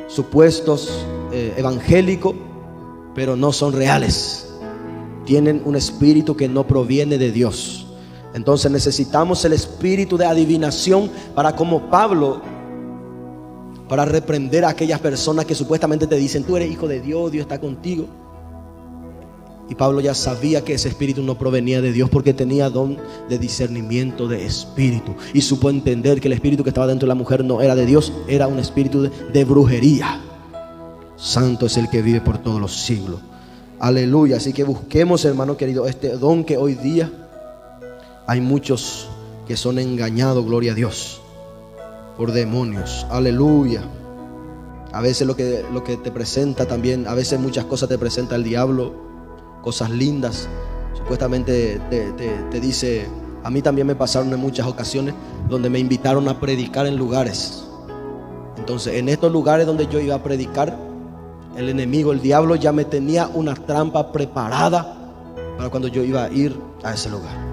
Speaker 1: supuestos evangélicos, pero no son reales. Tienen un espíritu que no proviene de Dios. Entonces necesitamos el espíritu de adivinación para, como Pablo, para reprender a aquellas personas que supuestamente te dicen, tú eres hijo de Dios, Dios está contigo. Y Pablo ya sabía que ese espíritu no provenía de Dios, porque tenía don de discernimiento de espíritu y supo entender que el espíritu que estaba dentro de la mujer no era de Dios, era un espíritu de brujería. Santo es el que vive por todos los siglos. Aleluya. Así que busquemos, hermano querido, este don que hoy día hay muchos que son engañados, gloria a Dios, por demonios. Aleluya. A veces lo que te presenta también, a veces muchas cosas te presenta el diablo, cosas lindas. Supuestamente te dice, a mí también me pasaron en muchas ocasiones donde me invitaron a predicar en lugares. Entonces en estos lugares donde yo iba a predicar, el enemigo, el diablo, ya me tenía una trampa preparada para cuando yo iba a ir a ese lugar.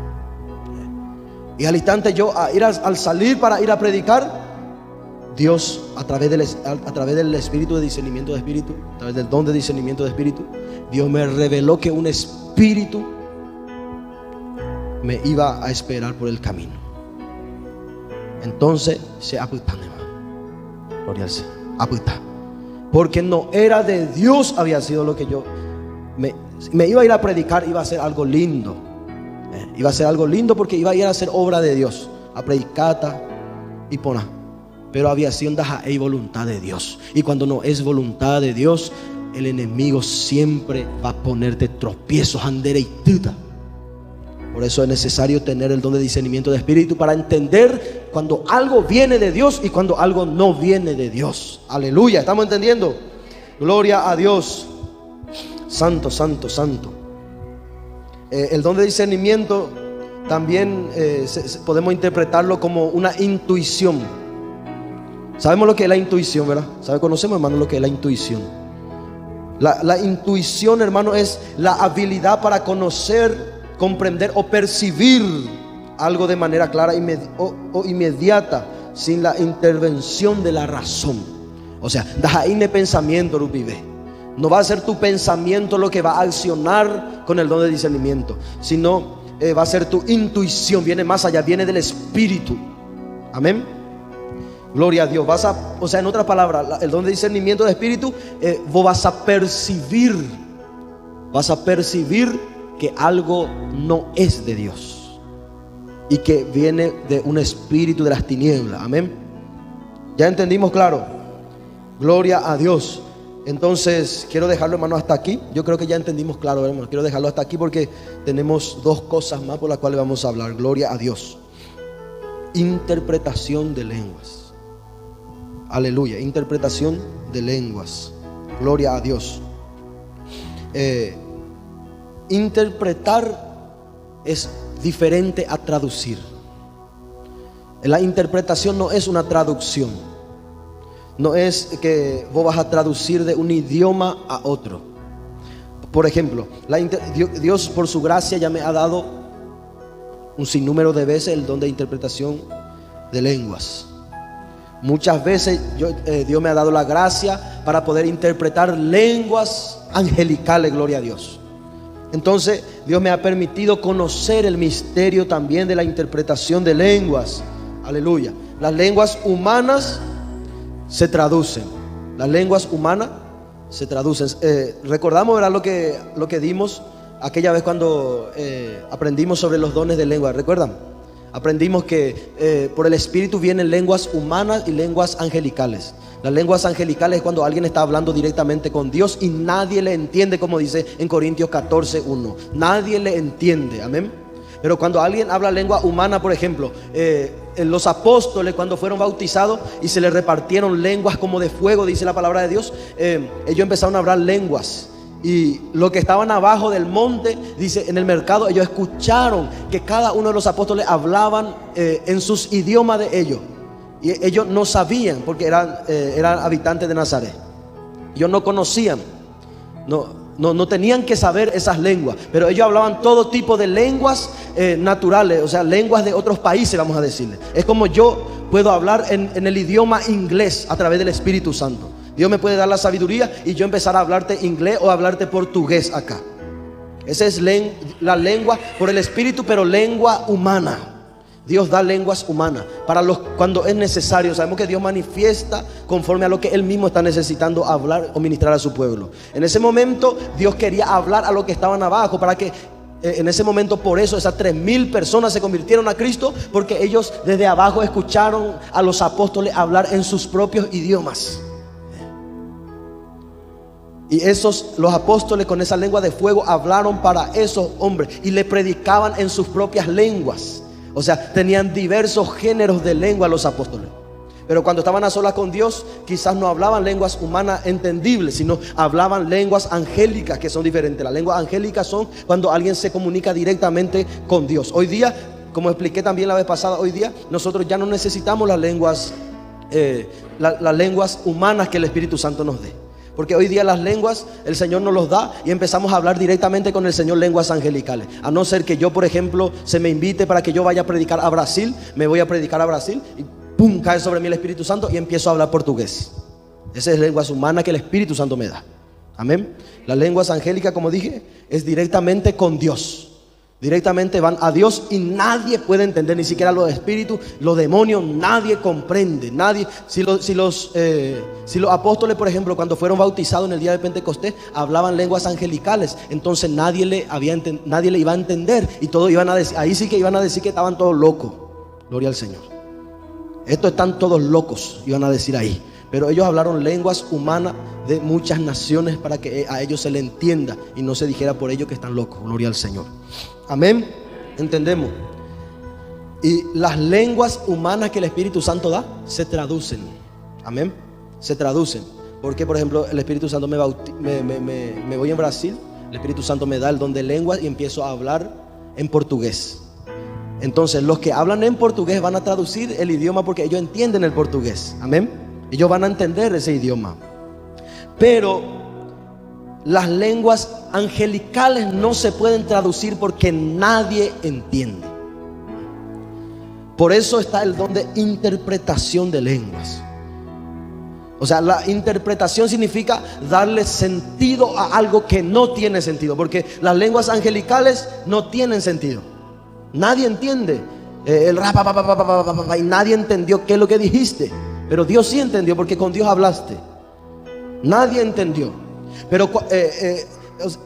Speaker 1: Y al instante yo al salir para ir a predicar, Dios a través del espíritu de discernimiento de espíritu, a través del don de discernimiento de espíritu, Dios me reveló que un espíritu me iba a esperar por el camino. Entonces se apuntó, gloria al Señor, apuntó, porque no era de Dios, había sido lo que yo me iba a ir a predicar. Iba a ser algo lindo, iba a ser algo lindo porque iba a ir a hacer obra de Dios, a predicar y poner. Pero había sido voluntad de Dios. Y cuando no es voluntad de Dios, el enemigo siempre va a ponerte tropiezos, andera y tuta. Por eso es necesario tener el don de discernimiento de espíritu para entender cuando algo viene de Dios y cuando algo no viene de Dios. Aleluya, ¿estamos entendiendo? Gloria a Dios. Santo, santo, santo. El don de discernimiento también podemos interpretarlo como una intuición. Sabemos lo que es la intuición, ¿verdad? Conocemos, hermano, lo que es la intuición. La intuición, hermano, es la habilidad para conocer, comprender o percibir algo de manera clara o inmediata, sin la intervención de la razón. O sea, dahaine pensamiento rupibe. No va a ser tu pensamiento lo que va a accionar con el don de discernimiento, sino va a ser tu intuición. Viene más allá, viene del Espíritu. Amén. Gloria a Dios. O sea, en otras palabras, el don de discernimiento de Espíritu, vos vas a percibir que algo no es de Dios y que viene de un espíritu de las tinieblas. Amén. ¿Ya entendimos? Claro. Gloria a Dios. Entonces quiero dejarlo, hermano, hasta aquí. Yo creo que ya entendimos claro, hermano. Quiero dejarlo hasta aquí porque tenemos dos cosas más por las cuales vamos a hablar. Gloria a Dios. Interpretación de lenguas. Aleluya. Interpretación de lenguas. Gloria a Dios. Interpretar es diferente a traducir. La interpretación no es una traducción. No es que vos vas a traducir de un idioma a otro. Por ejemplo, Dios por su gracia ya me ha dado un sinnúmero de veces el don de interpretación de lenguas. Muchas veces Dios me ha dado la gracia para poder interpretar lenguas angelicales, gloria a Dios. Entonces Dios me ha permitido conocer el misterio también de la interpretación de lenguas. Aleluya. Las lenguas humanas se traducen. Las lenguas humanas se traducen. Recordamos, ¿verdad?, lo que dimos aquella vez cuando aprendimos sobre los dones de lengua. ¿Recuerdan? Aprendimos que por el Espíritu vienen lenguas humanas y lenguas angelicales. Las lenguas angelicales es cuando alguien está hablando directamente con Dios y nadie le entiende, como dice en Corintios 14:1. Nadie le entiende, amén. Pero cuando alguien habla lengua humana, por ejemplo, los apóstoles cuando fueron bautizados y se les repartieron lenguas como de fuego, dice la palabra de Dios, ellos empezaron a hablar lenguas. Y los que estaban abajo del monte, dice, en el mercado, ellos escucharon que cada uno de los apóstoles hablaban en sus idiomas de ellos. Y ellos no sabían, porque eran habitantes de Nazaret. Ellos no conocían, no tenían que saber esas lenguas, pero ellos hablaban todo tipo de lenguas naturales, o sea, lenguas de otros países, vamos a decirle. Es como yo puedo hablar en el idioma inglés a través del Espíritu Santo. Dios me puede dar la sabiduría y yo empezar a hablarte inglés o a hablarte portugués acá. Esa es la lengua por el Espíritu, pero lengua humana. Dios da lenguas humanas cuando es necesario. Sabemos que Dios manifiesta conforme a lo que Él mismo está necesitando hablar o ministrar a su pueblo. En ese momento Dios quería hablar a los que estaban abajo, para que en ese momento, por eso esas 3,000 personas se convirtieron a Cristo, porque ellos desde abajo escucharon a los apóstoles hablar en sus propios idiomas. Y los apóstoles con esa lengua de fuego hablaron para esos hombres y le predicaban en sus propias lenguas. O sea, tenían diversos géneros de lengua los apóstoles. Pero cuando estaban a solas con Dios, quizás no hablaban lenguas humanas entendibles, sino hablaban lenguas angélicas, que son diferentes. Las lenguas angélicas son cuando alguien se comunica directamente con Dios. Hoy día, como expliqué también la vez pasada, hoy día nosotros ya no necesitamos las lenguas humanas que el Espíritu Santo nos dé. Porque hoy día las lenguas el Señor nos los da y empezamos a hablar directamente con el Señor lenguas angelicales. A no ser que yo, por ejemplo, se me invite para que yo vaya a predicar a Brasil. Me voy a predicar a Brasil y ¡pum!, cae sobre mí el Espíritu Santo y empiezo a hablar portugués. Esa es lenguas humanas que el Espíritu Santo me da. Amén. Las lenguas angélicas, como dije, es directamente con Dios. Directamente van a Dios y nadie puede entender, ni siquiera los espíritus, los demonios, nadie comprende. Nadie. Si los apóstoles, por ejemplo, cuando fueron bautizados en el día de Pentecostés, hablaban lenguas angelicales, entonces nadie le iba a entender y todos iban a decir, ahí sí que iban a decir que estaban todos locos. Gloria al Señor. Estos están todos locos, iban a decir ahí. Pero ellos hablaron lenguas humanas de muchas naciones para que a ellos se le entienda y no se dijera por ellos que están locos. Gloria al Señor. Amén. Entendemos. Y las lenguas humanas que el Espíritu Santo da se traducen. Amén. Se traducen. Porque, por ejemplo, el Espíritu Santo me voy en Brasil. El Espíritu Santo me da el don de lenguas y empiezo a hablar en portugués. Entonces los que hablan en portugués van a traducir el idioma porque ellos entienden el portugués. Amén. Ellos van a entender ese idioma. Pero las lenguas angelicales no se pueden traducir porque nadie entiende. Por eso está el don de interpretación de lenguas. O sea, la interpretación significa darle sentido a algo que no tiene sentido, porque las lenguas angelicales no tienen sentido. Nadie entiende el rap, pa, pa, pa, pa, pa, pa, pa, y nadie entendió qué es lo que dijiste. Pero Dios sí entendió, porque con Dios hablaste. Nadie entendió. Pero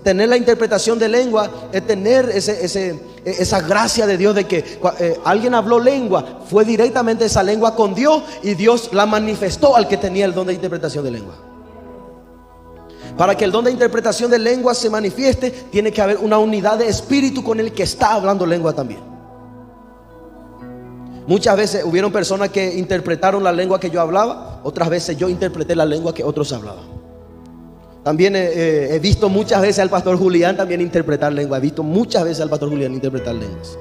Speaker 1: tener la interpretación de lengua es tener esa gracia de Dios, de que alguien habló lengua, fue directamente esa lengua con Dios, y Dios la manifestó al que tenía el don de interpretación de lengua. Para que el don de interpretación de lengua se manifieste, tiene que haber una unidad de espíritu con el que está hablando lengua también. Muchas veces hubieron personas que interpretaron la lengua que yo hablaba, otras veces yo interpreté la lengua que otros hablaban. También he visto muchas veces al pastor Julián también interpretar lengua. He visto muchas veces al pastor Julián interpretar lenguas.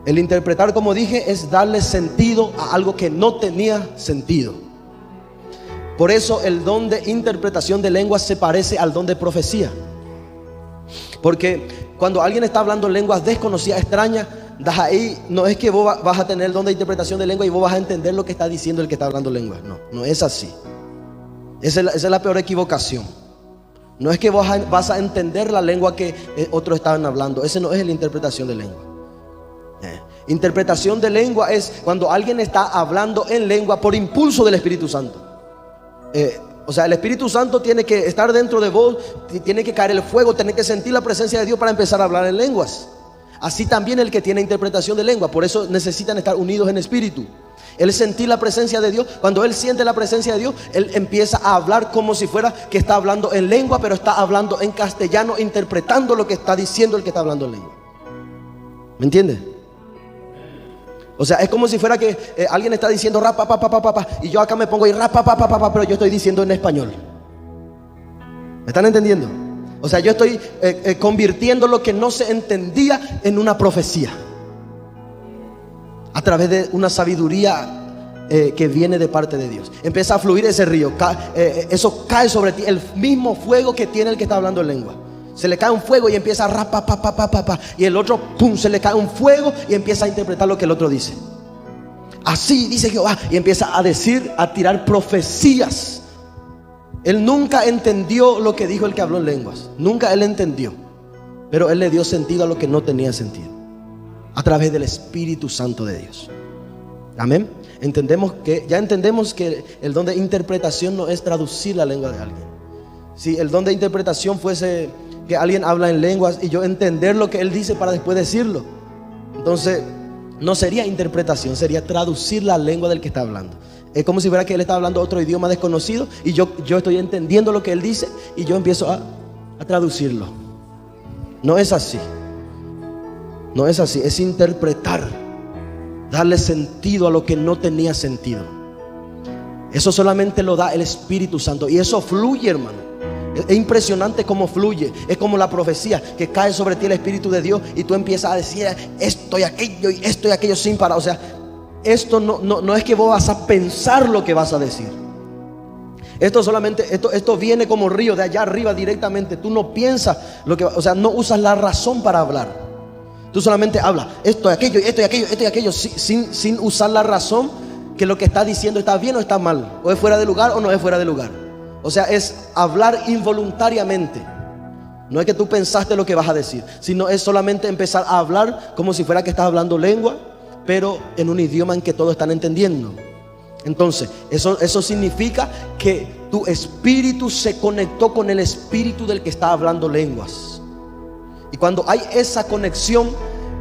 Speaker 1: El interpretar, como dije, es darle sentido a algo que no tenía sentido. Por eso el don de interpretación de lenguas se parece al don de profecía. Porque cuando alguien está hablando lenguas desconocidas, extrañas, ahí no es que vos vas a tener el don de interpretación de lengua y vos vas a entender lo que está diciendo el que está hablando lenguas. No, no es así. Esa es la peor equivocación. No es que vos vas a entender la lengua que otros estaban hablando. Ese no es la interpretación de lengua. Interpretación de lengua es cuando alguien está hablando en lengua por impulso del Espíritu Santo. O sea, el Espíritu Santo tiene que estar dentro de vos, tiene que caer el fuego, tiene que sentir la presencia de Dios para empezar a hablar en lenguas. Así también el que tiene interpretación de lengua. Por eso necesitan estar unidos en espíritu. Él sentir la presencia de Dios. Cuando él siente la presencia de Dios, él empieza a hablar como si fuera que está hablando en lengua, pero está hablando en castellano, interpretando lo que está diciendo el que está hablando en lengua. ¿Me entiende? O sea, es como si fuera que alguien está diciendo rap, pa, pa, pa, pa, pa, y yo acá me pongo y rap, pa, pa, pa, pa, pero yo estoy diciendo en español. ¿Me están entendiendo? O sea, yo estoy convirtiendo lo que no se entendía en una profecía, a través de una sabiduría que viene de parte de Dios. Empieza a fluir ese río, eso cae sobre ti, el mismo fuego que tiene el que está hablando en lengua. Se le cae un fuego y empieza a rap, pa, pa, pa, pa, pa, pa, y el otro, pum, se le cae un fuego y empieza a interpretar lo que el otro dice. Así dice Jehová, y empieza a decir, a tirar profecías. Él nunca entendió lo que dijo el que habló en lenguas. Nunca él entendió. Pero él le dio sentido a lo que no tenía sentido, a través del Espíritu Santo de Dios. Amén. Ya entendemos que el don de interpretación no es traducir la lengua de alguien. Si el don de interpretación fuese que alguien habla en lenguas y yo entender lo que él dice para después decirlo, entonces no sería interpretación, sería traducir la lengua del que está hablando. Es como si fuera que él está hablando otro idioma desconocido y yo estoy entendiendo lo que él dice y yo empiezo a traducirlo. No es así. No es así, es interpretar, darle sentido a lo que no tenía sentido. Eso solamente lo da el Espíritu Santo, y eso fluye, hermano. Es impresionante cómo fluye. Es como la profecía que cae sobre ti el Espíritu de Dio y tú empiezas a decir esto y aquello sin parar. O sea, esto no es que vos vas a pensar lo que vas a decir. Esto viene como río de allá arriba directamente. Tú no piensas o sea, no usas la razón para hablar. Tú solamente hablas esto y aquello, esto y aquello, esto y aquello, sin usar la razón, que lo que está diciendo está bien o está mal, o es fuera de lugar o no es fuera de lugar. O sea, es hablar involuntariamente. No es que tú pensaste lo que vas a decir, sino es solamente empezar a hablar como si fuera que estás hablando lengua, pero en un idioma en que todos están entendiendo. Entonces, eso significa que tu espíritu se conectó con el espíritu del que está hablando lenguas. Y cuando hay esa conexión,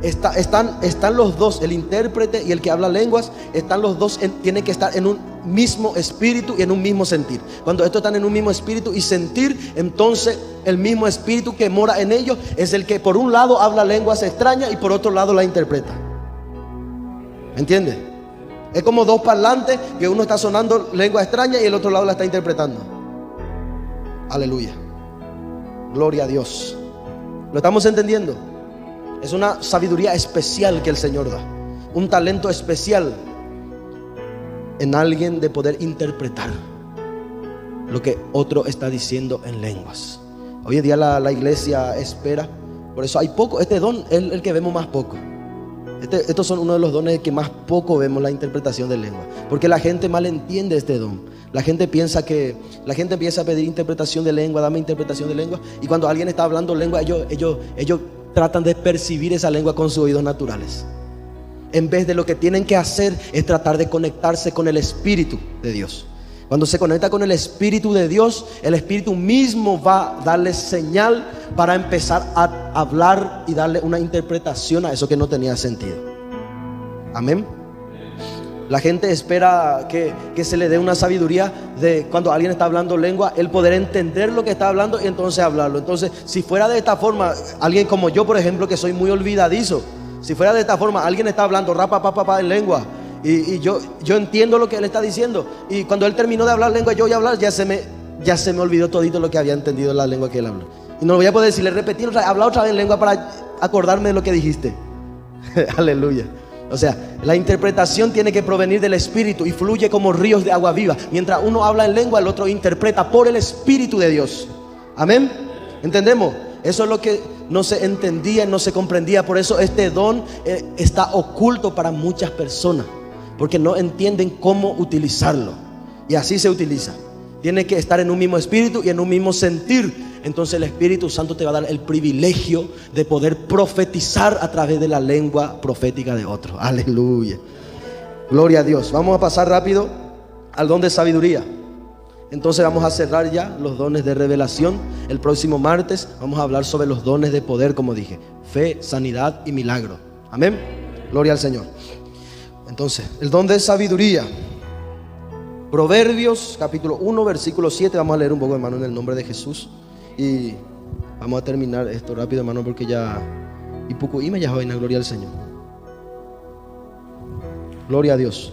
Speaker 1: están los dos, el intérprete y el que habla lenguas, están los dos, tienen que estar en un mismo espíritu y en un mismo sentir. Cuando estos están en un mismo espíritu y sentir, entonces el mismo espíritu que mora en ellos es el que por un lado habla lenguas extrañas y por otro lado la interpreta. ¿Me entiendes? Es como dos parlantes que uno está sonando lengua extraña y el otro lado la está interpretando. Aleluya. Gloria a Dios. ¿Lo estamos entendiendo? Es una sabiduría especial que el Señor da, un talento especial en alguien de poder interpretar lo que otro está diciendo en lenguas. Hoy en día la iglesia espera, por eso hay poco, este don es el que vemos más poco. Estos son uno de los dones que más poco vemos la interpretación de lengua, porque la gente mal entiende este don. La gente empieza a pedir interpretación de lengua, dame interpretación de lengua, y cuando alguien está hablando lengua, ellos tratan de percibir esa lengua con sus oídos naturales, en vez de lo que tienen que hacer es tratar de conectarse con el Espíritu de Dios. Cuando se conecta con el Espíritu de Dios, el Espíritu mismo va a darle señal para empezar a hablar y darle una interpretación a eso que no tenía sentido. Amén. La gente espera que se le dé una sabiduría de cuando alguien está hablando lengua, el poder entender lo que está hablando y entonces hablarlo. Entonces, si fuera de esta forma, alguien como yo, por ejemplo, que soy muy olvidadizo, si fuera de esta forma, alguien está hablando rapa, pa, pa, pa, en lengua, y yo entiendo lo que él está diciendo, y cuando él terminó de hablar lengua, yo voy a hablar, ya se me olvidó todito lo que había entendido en la lengua que él habló. Y no voy a poder decirle, repetir, hablar otra vez en lengua para acordarme de lo que dijiste. Aleluya. O sea, la interpretación tiene que provenir del Espíritu y fluye como ríos de agua viva. Mientras uno habla en lengua, el otro interpreta por el Espíritu de Dios. Amén. ¿Entendemos? Eso es lo que no se entendía, no se comprendía. Por eso este don está oculto para muchas personas, porque no entienden cómo utilizarlo. Y así se utiliza. Tiene que estar en un mismo espíritu y en un mismo sentir. Entonces el Espíritu Santo te va a dar el privilegio de poder profetizar a través de la lengua profética de otro. Aleluya. Gloria a Dios. Vamos a pasar rápido al don de sabiduría. Entonces vamos a cerrar ya los dones de revelación. El próximo martes vamos a hablar sobre los dones de poder, como dije: fe, sanidad y milagro. Amén. Gloria al Señor. Entonces, el don de sabiduría. Proverbios capítulo 1 versículo 7. Vamos a leer un poco, hermano, en el nombre de Jesús. Y vamos a terminar esto rápido, hermano, porque ya y poco y me ya vaina. Gloria al Señor. Gloria a Dios.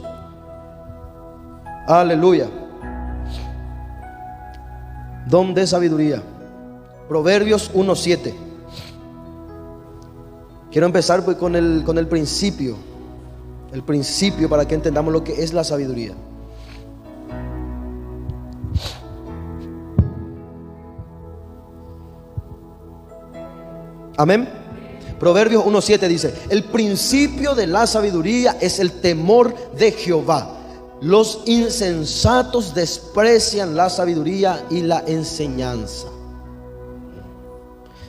Speaker 1: Aleluya. Don de sabiduría. Proverbios 1:7. Quiero empezar pues con el principio. El principio para que entendamos lo que es la sabiduría. Amén. Proverbios 1:7 dice: el principio de la sabiduría es el temor de Jehová. Los insensatos desprecian la sabiduría y la enseñanza.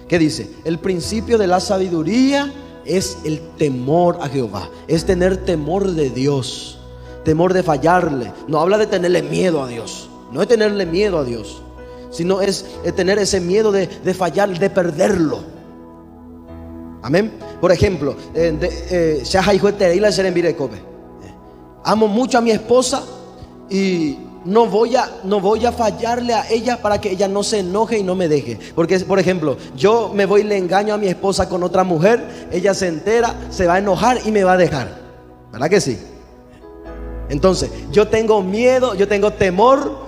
Speaker 1: ¿Qué dice? El principio de la sabiduría es el temor a Jehová. Es tener temor de Dios, temor de fallarle. No habla de tenerle miedo a Dios. No es tenerle miedo a Dios, sino es tener ese miedo de fallar, de perderlo. Amén. Por ejemplo, amo mucho a mi esposa y no voy a fallarle a ella para que ella no se enoje y no me deje. Porque, por ejemplo, yo me voy y le engaño a mi esposa con otra mujer, ella se entera, se va a enojar y me va a dejar. ¿Verdad que sí? Entonces, yo tengo miedo, yo tengo temor,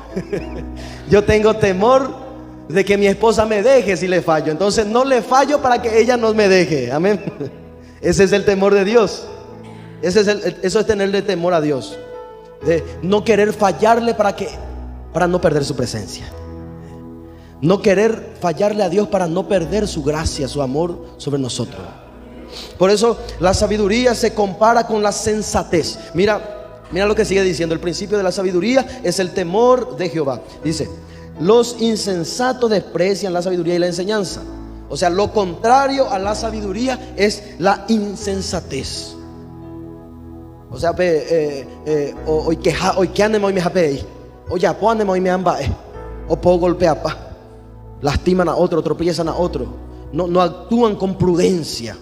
Speaker 1: yo tengo temor de que mi esposa me deje si le fallo. Entonces no le fallo para que ella no me deje. Amén. Ese es el temor de Dios. Eso es tenerle temor a Dios, de no querer fallarle para no perder su presencia. No querer fallarle a Dios para no perder su gracia, su amor sobre nosotros. Por eso la sabiduría se compara con la sensatez. Mira lo que sigue diciendo. El principio de la sabiduría es el temor de Jehová. Dice: los insensatos desprecian la sabiduría y la enseñanza. O sea, lo contrario a la sabiduría es la insensatez. O sea, hoy que andemos y me japei, o ya ponemos y me ambae, o puedo golpear, lastiman a otro, tropiezan a otro, no actúan con prudencia.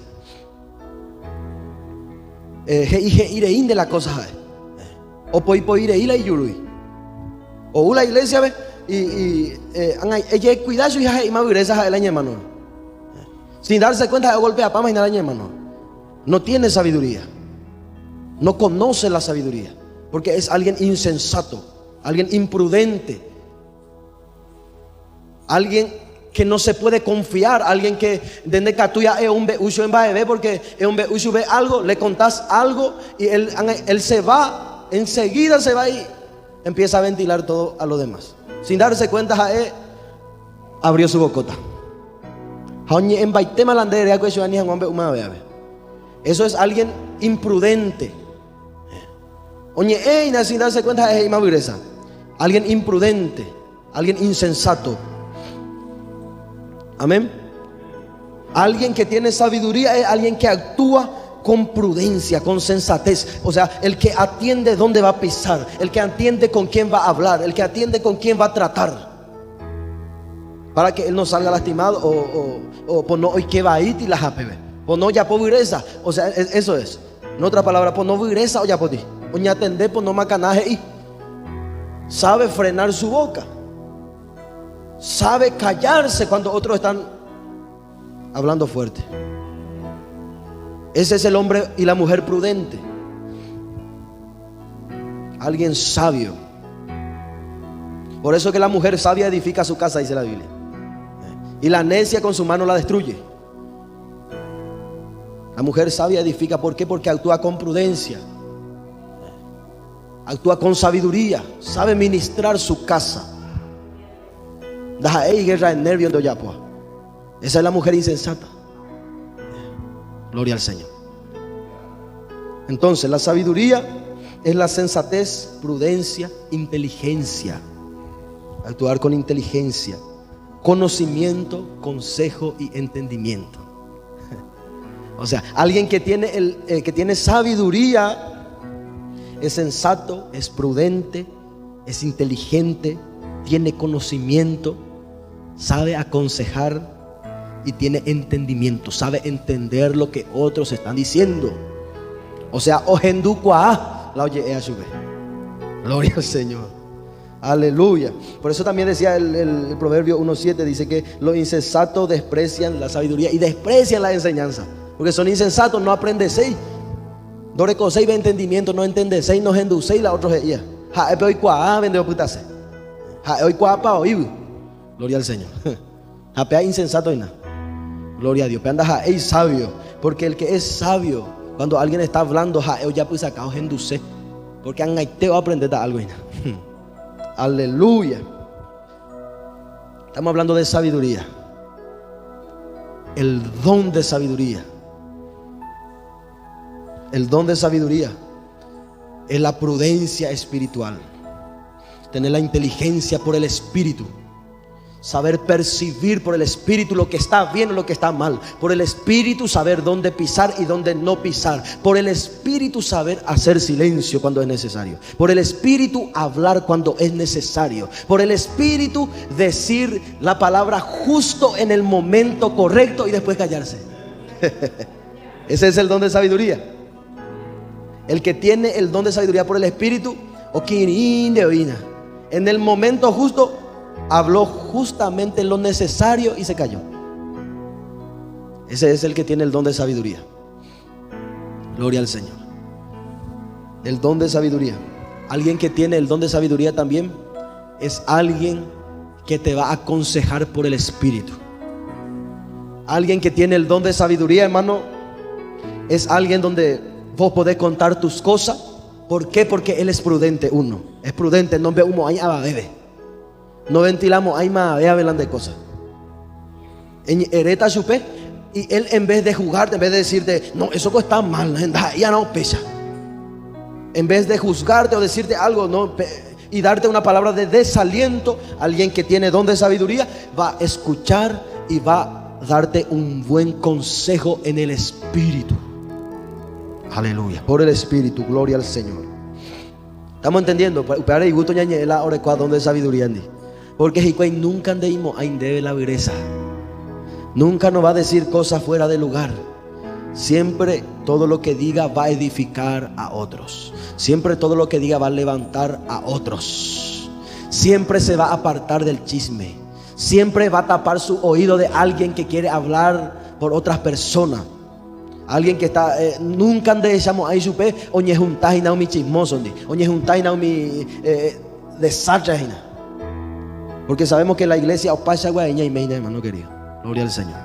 Speaker 1: Ireín de las cosas, o puedo ir y yurui, o la iglesia ve y ella cuida su hija y más regresa el año, hermano, sin darse cuenta de golpear para imaginar el año, hermano. No tiene sabiduría. No conoce la sabiduría, porque es alguien insensato, alguien imprudente, alguien que no se puede confiar, alguien que desde que tú ya es un beucho en baebe, porque es un beucho, ve algo, le contás algo y él se va, enseguida se va y empieza a ventilar todo a los demás. Sin darse cuenta, abrió su bocota. Eso es alguien imprudente. Oye, sin darse cuenta es inmadureza. Alguien imprudente, alguien insensato. Amén. Alguien que tiene sabiduría es alguien que actúa con prudencia, con sensatez. O sea, el que atiende dónde va a pisar, el que atiende con quién va a hablar, el que atiende con quién va a tratar, para que él no salga lastimado o por no hoy que va a ir y la japebe. Por no ya pobreza. O sea, eso es. En otra palabra, por no pobreza o ya por ti. O ya atender por no macanaje y sabe frenar su boca. Sabe callarse cuando otros están hablando fuerte. Ese es el hombre y la mujer prudente. Alguien sabio. Por eso que la mujer sabia edifica su casa, dice la Biblia. Y la necia con su mano la destruye. La mujer sabia edifica. ¿Por qué? Porque actúa con prudencia. Actúa con sabiduría. Sabe ministrar su casa. Deja guerra en nervio de Oyapoa. Esa es la mujer insensata. Gloria al Señor. Entonces la sabiduría es la sensatez, prudencia, inteligencia. Actuar con inteligencia, conocimiento, consejo y entendimiento. O sea, alguien que tiene sabiduría es sensato, es prudente, es inteligente, tiene conocimiento, sabe aconsejar y tiene entendimiento, sabe entender lo que otros están diciendo. O sea, ojenducua la oye a su vez. Gloria al Señor. Aleluya. Por eso también decía el Proverbio 1:7, dice que los insensatos desprecian la sabiduría y desprecian la enseñanza. Porque son insensatos, no aprendéis. No recoséis entendimiento, no entendéis, no enducéis la otra ella. Hoy cuá vende putase. Hoy cuá pa oír. Gloria al Señor. Japea insensato y nada. Gloria a Dios. Anda jae sabio. Porque el que es sabio, cuando alguien está hablando, jae ya pues sacado enduce. Porque han aiteo aprender algo y nada. Aleluya. Estamos hablando de sabiduría. El don de sabiduría. El don de sabiduría es la prudencia espiritual. Tener la inteligencia por el Espíritu. Saber percibir por el Espíritu lo que está bien o lo que está mal. Por el Espíritu saber dónde pisar y dónde no pisar. Por el Espíritu saber hacer silencio cuando es necesario. Por el Espíritu hablar cuando es necesario. Por el Espíritu decir la palabra justo en el momento correcto y después callarse. Ese es el don de sabiduría. El que tiene el don de sabiduría por el Espíritu, en el momento justo habló justamente lo necesario y se calló. Ese es el que tiene el don de sabiduría. Gloria al Señor. El don de sabiduría. Alguien que tiene el don de sabiduría también es alguien que te va a aconsejar por el Espíritu. Alguien que tiene el don de sabiduría, hermano, es alguien donde vos podés contar tus cosas. ¿Por qué? Porque él es prudente. Uno es prudente, no ve humo ahí a bebé. No ventilamos ahí más velan de cosas. En hereta chupé. Y él en vez de juzgarte, en vez de decirte, no, eso está mal, ya no pesa. En vez de juzgarte o decirte algo, no, y darte una palabra de desaliento, alguien que tiene don de sabiduría va a escuchar y va a darte un buen consejo en el Espíritu. Aleluya. Por el Espíritu, gloria al Señor. ¿Estamos entendiendo? Para y gusto ñañe la hora don de sabiduría. Porque Jicuay nunca andemos a indebe la vireza. Nunca nos va a decir cosas fuera de lugar. Siempre todo lo que diga va a edificar a otros. Siempre todo lo que diga va a levantar a otros. Siempre se va a apartar del chisme. Siempre va a tapar su oído de alguien que quiere hablar por otras personas. Alguien que está, nunca andemos ahí supe, oñe juntas y no mi chismoso, oñe juntas y no mi desastre. Porque sabemos que la iglesia opasa guaña y meina, hermano querido. Gloria al Señor.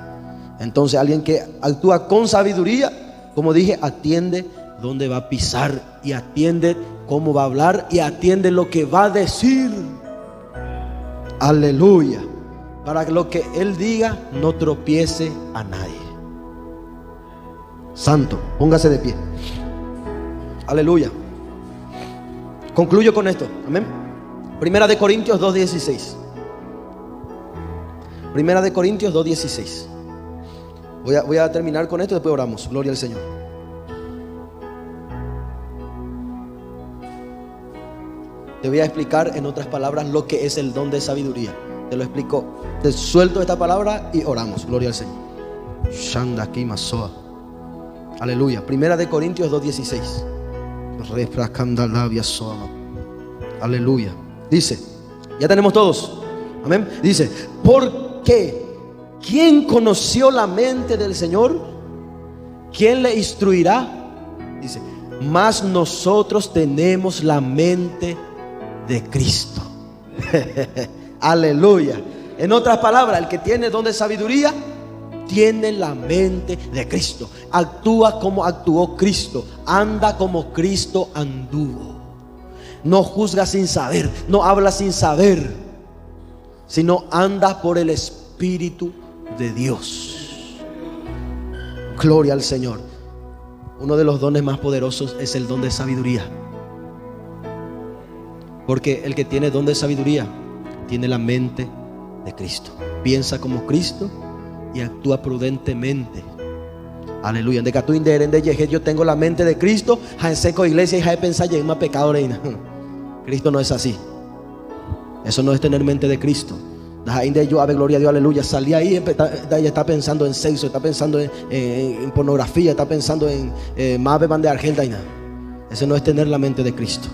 Speaker 1: Entonces alguien que actúa con sabiduría, como dije, atiende dónde va a pisar y atiende cómo va a hablar y atiende lo que va a decir. Aleluya. Para que lo que él diga no tropiece a nadie. Santo. Póngase de pie. Aleluya. Concluyo con esto. Amén. Primera de Corintios 2:16. Primera de Corintios 2:16. Voy a terminar con esto y después oramos. Gloria al Señor. Te voy a explicar en otras palabras lo que es el don de sabiduría. Te lo explico. Te suelto esta palabra y oramos. Gloria al Señor. Shanda Kimasoa. Aleluya. Primera de Corintios 2:16. Aleluya. Dice, ya tenemos todos. Amén. Dice, porque ¿quién conoció la mente del Señor? ¿Quién le instruirá? Dice, mas nosotros tenemos la mente de Cristo. Aleluya. En otras palabras, el que tiene don de sabiduría tiene la mente de Cristo. Actúa como actuó Cristo. Anda como Cristo anduvo. No juzga sin saber, no habla sin saber, sino anda por el Espíritu de Dios. Gloria al Señor. Uno de los dones más poderosos es el don de sabiduría. Porque el que tiene don de sabiduría tiene la mente de Cristo. Piensa como Cristo y actúa prudentemente. Aleluya. De que tú inderende yo tengo la mente de Cristo. Ja seco iglesia y ja de pensar ya más pecado reina. Cristo no es así. Eso no es tener mente de Cristo. Yo, ave gloria a Dios, aleluya. Salí ahí y está pensando en sexo, está pensando en pornografía, está pensando en más beban de Argentina. Eso no es tener la mente de Cristo.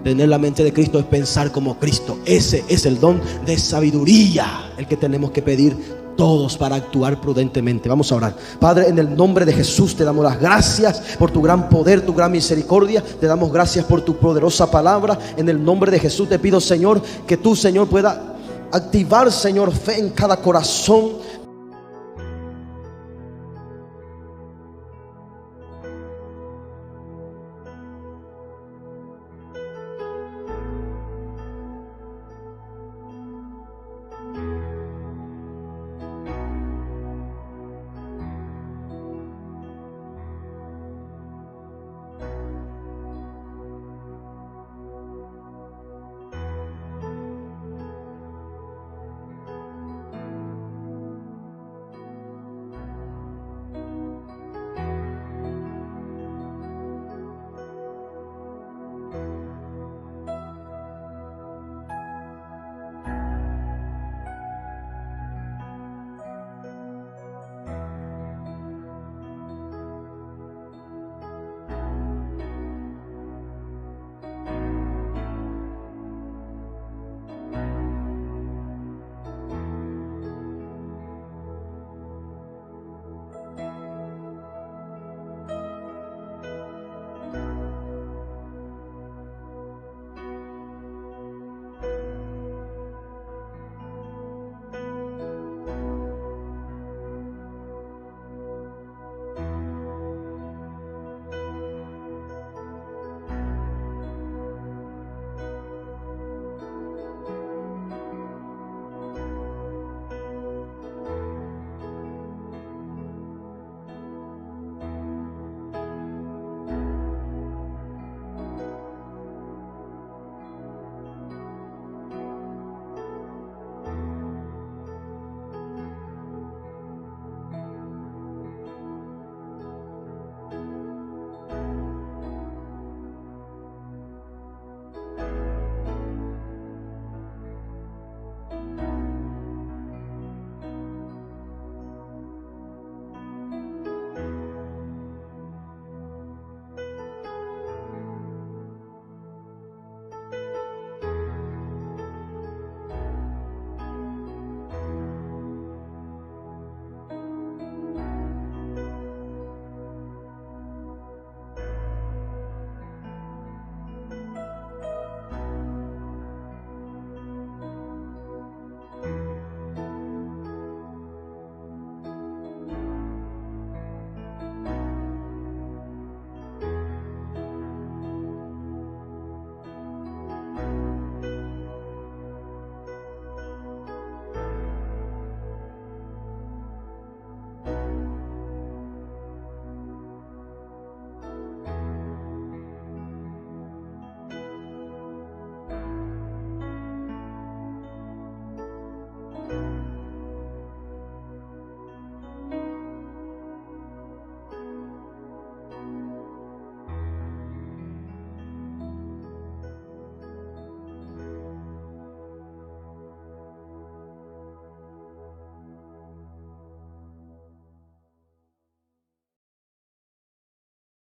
Speaker 1: Tener la mente de Cristo es pensar como Cristo. Ese es el don de sabiduría, el que tenemos que pedir todos para actuar prudentemente. Vamos a orar. Padre, en el nombre de Jesús te damos las gracias por tu gran poder, tu gran misericordia. Te damos gracias por tu poderosa palabra. En el nombre de Jesús te pido, Señor, que tú, Señor, pueda activar, Señor, fe en cada corazón.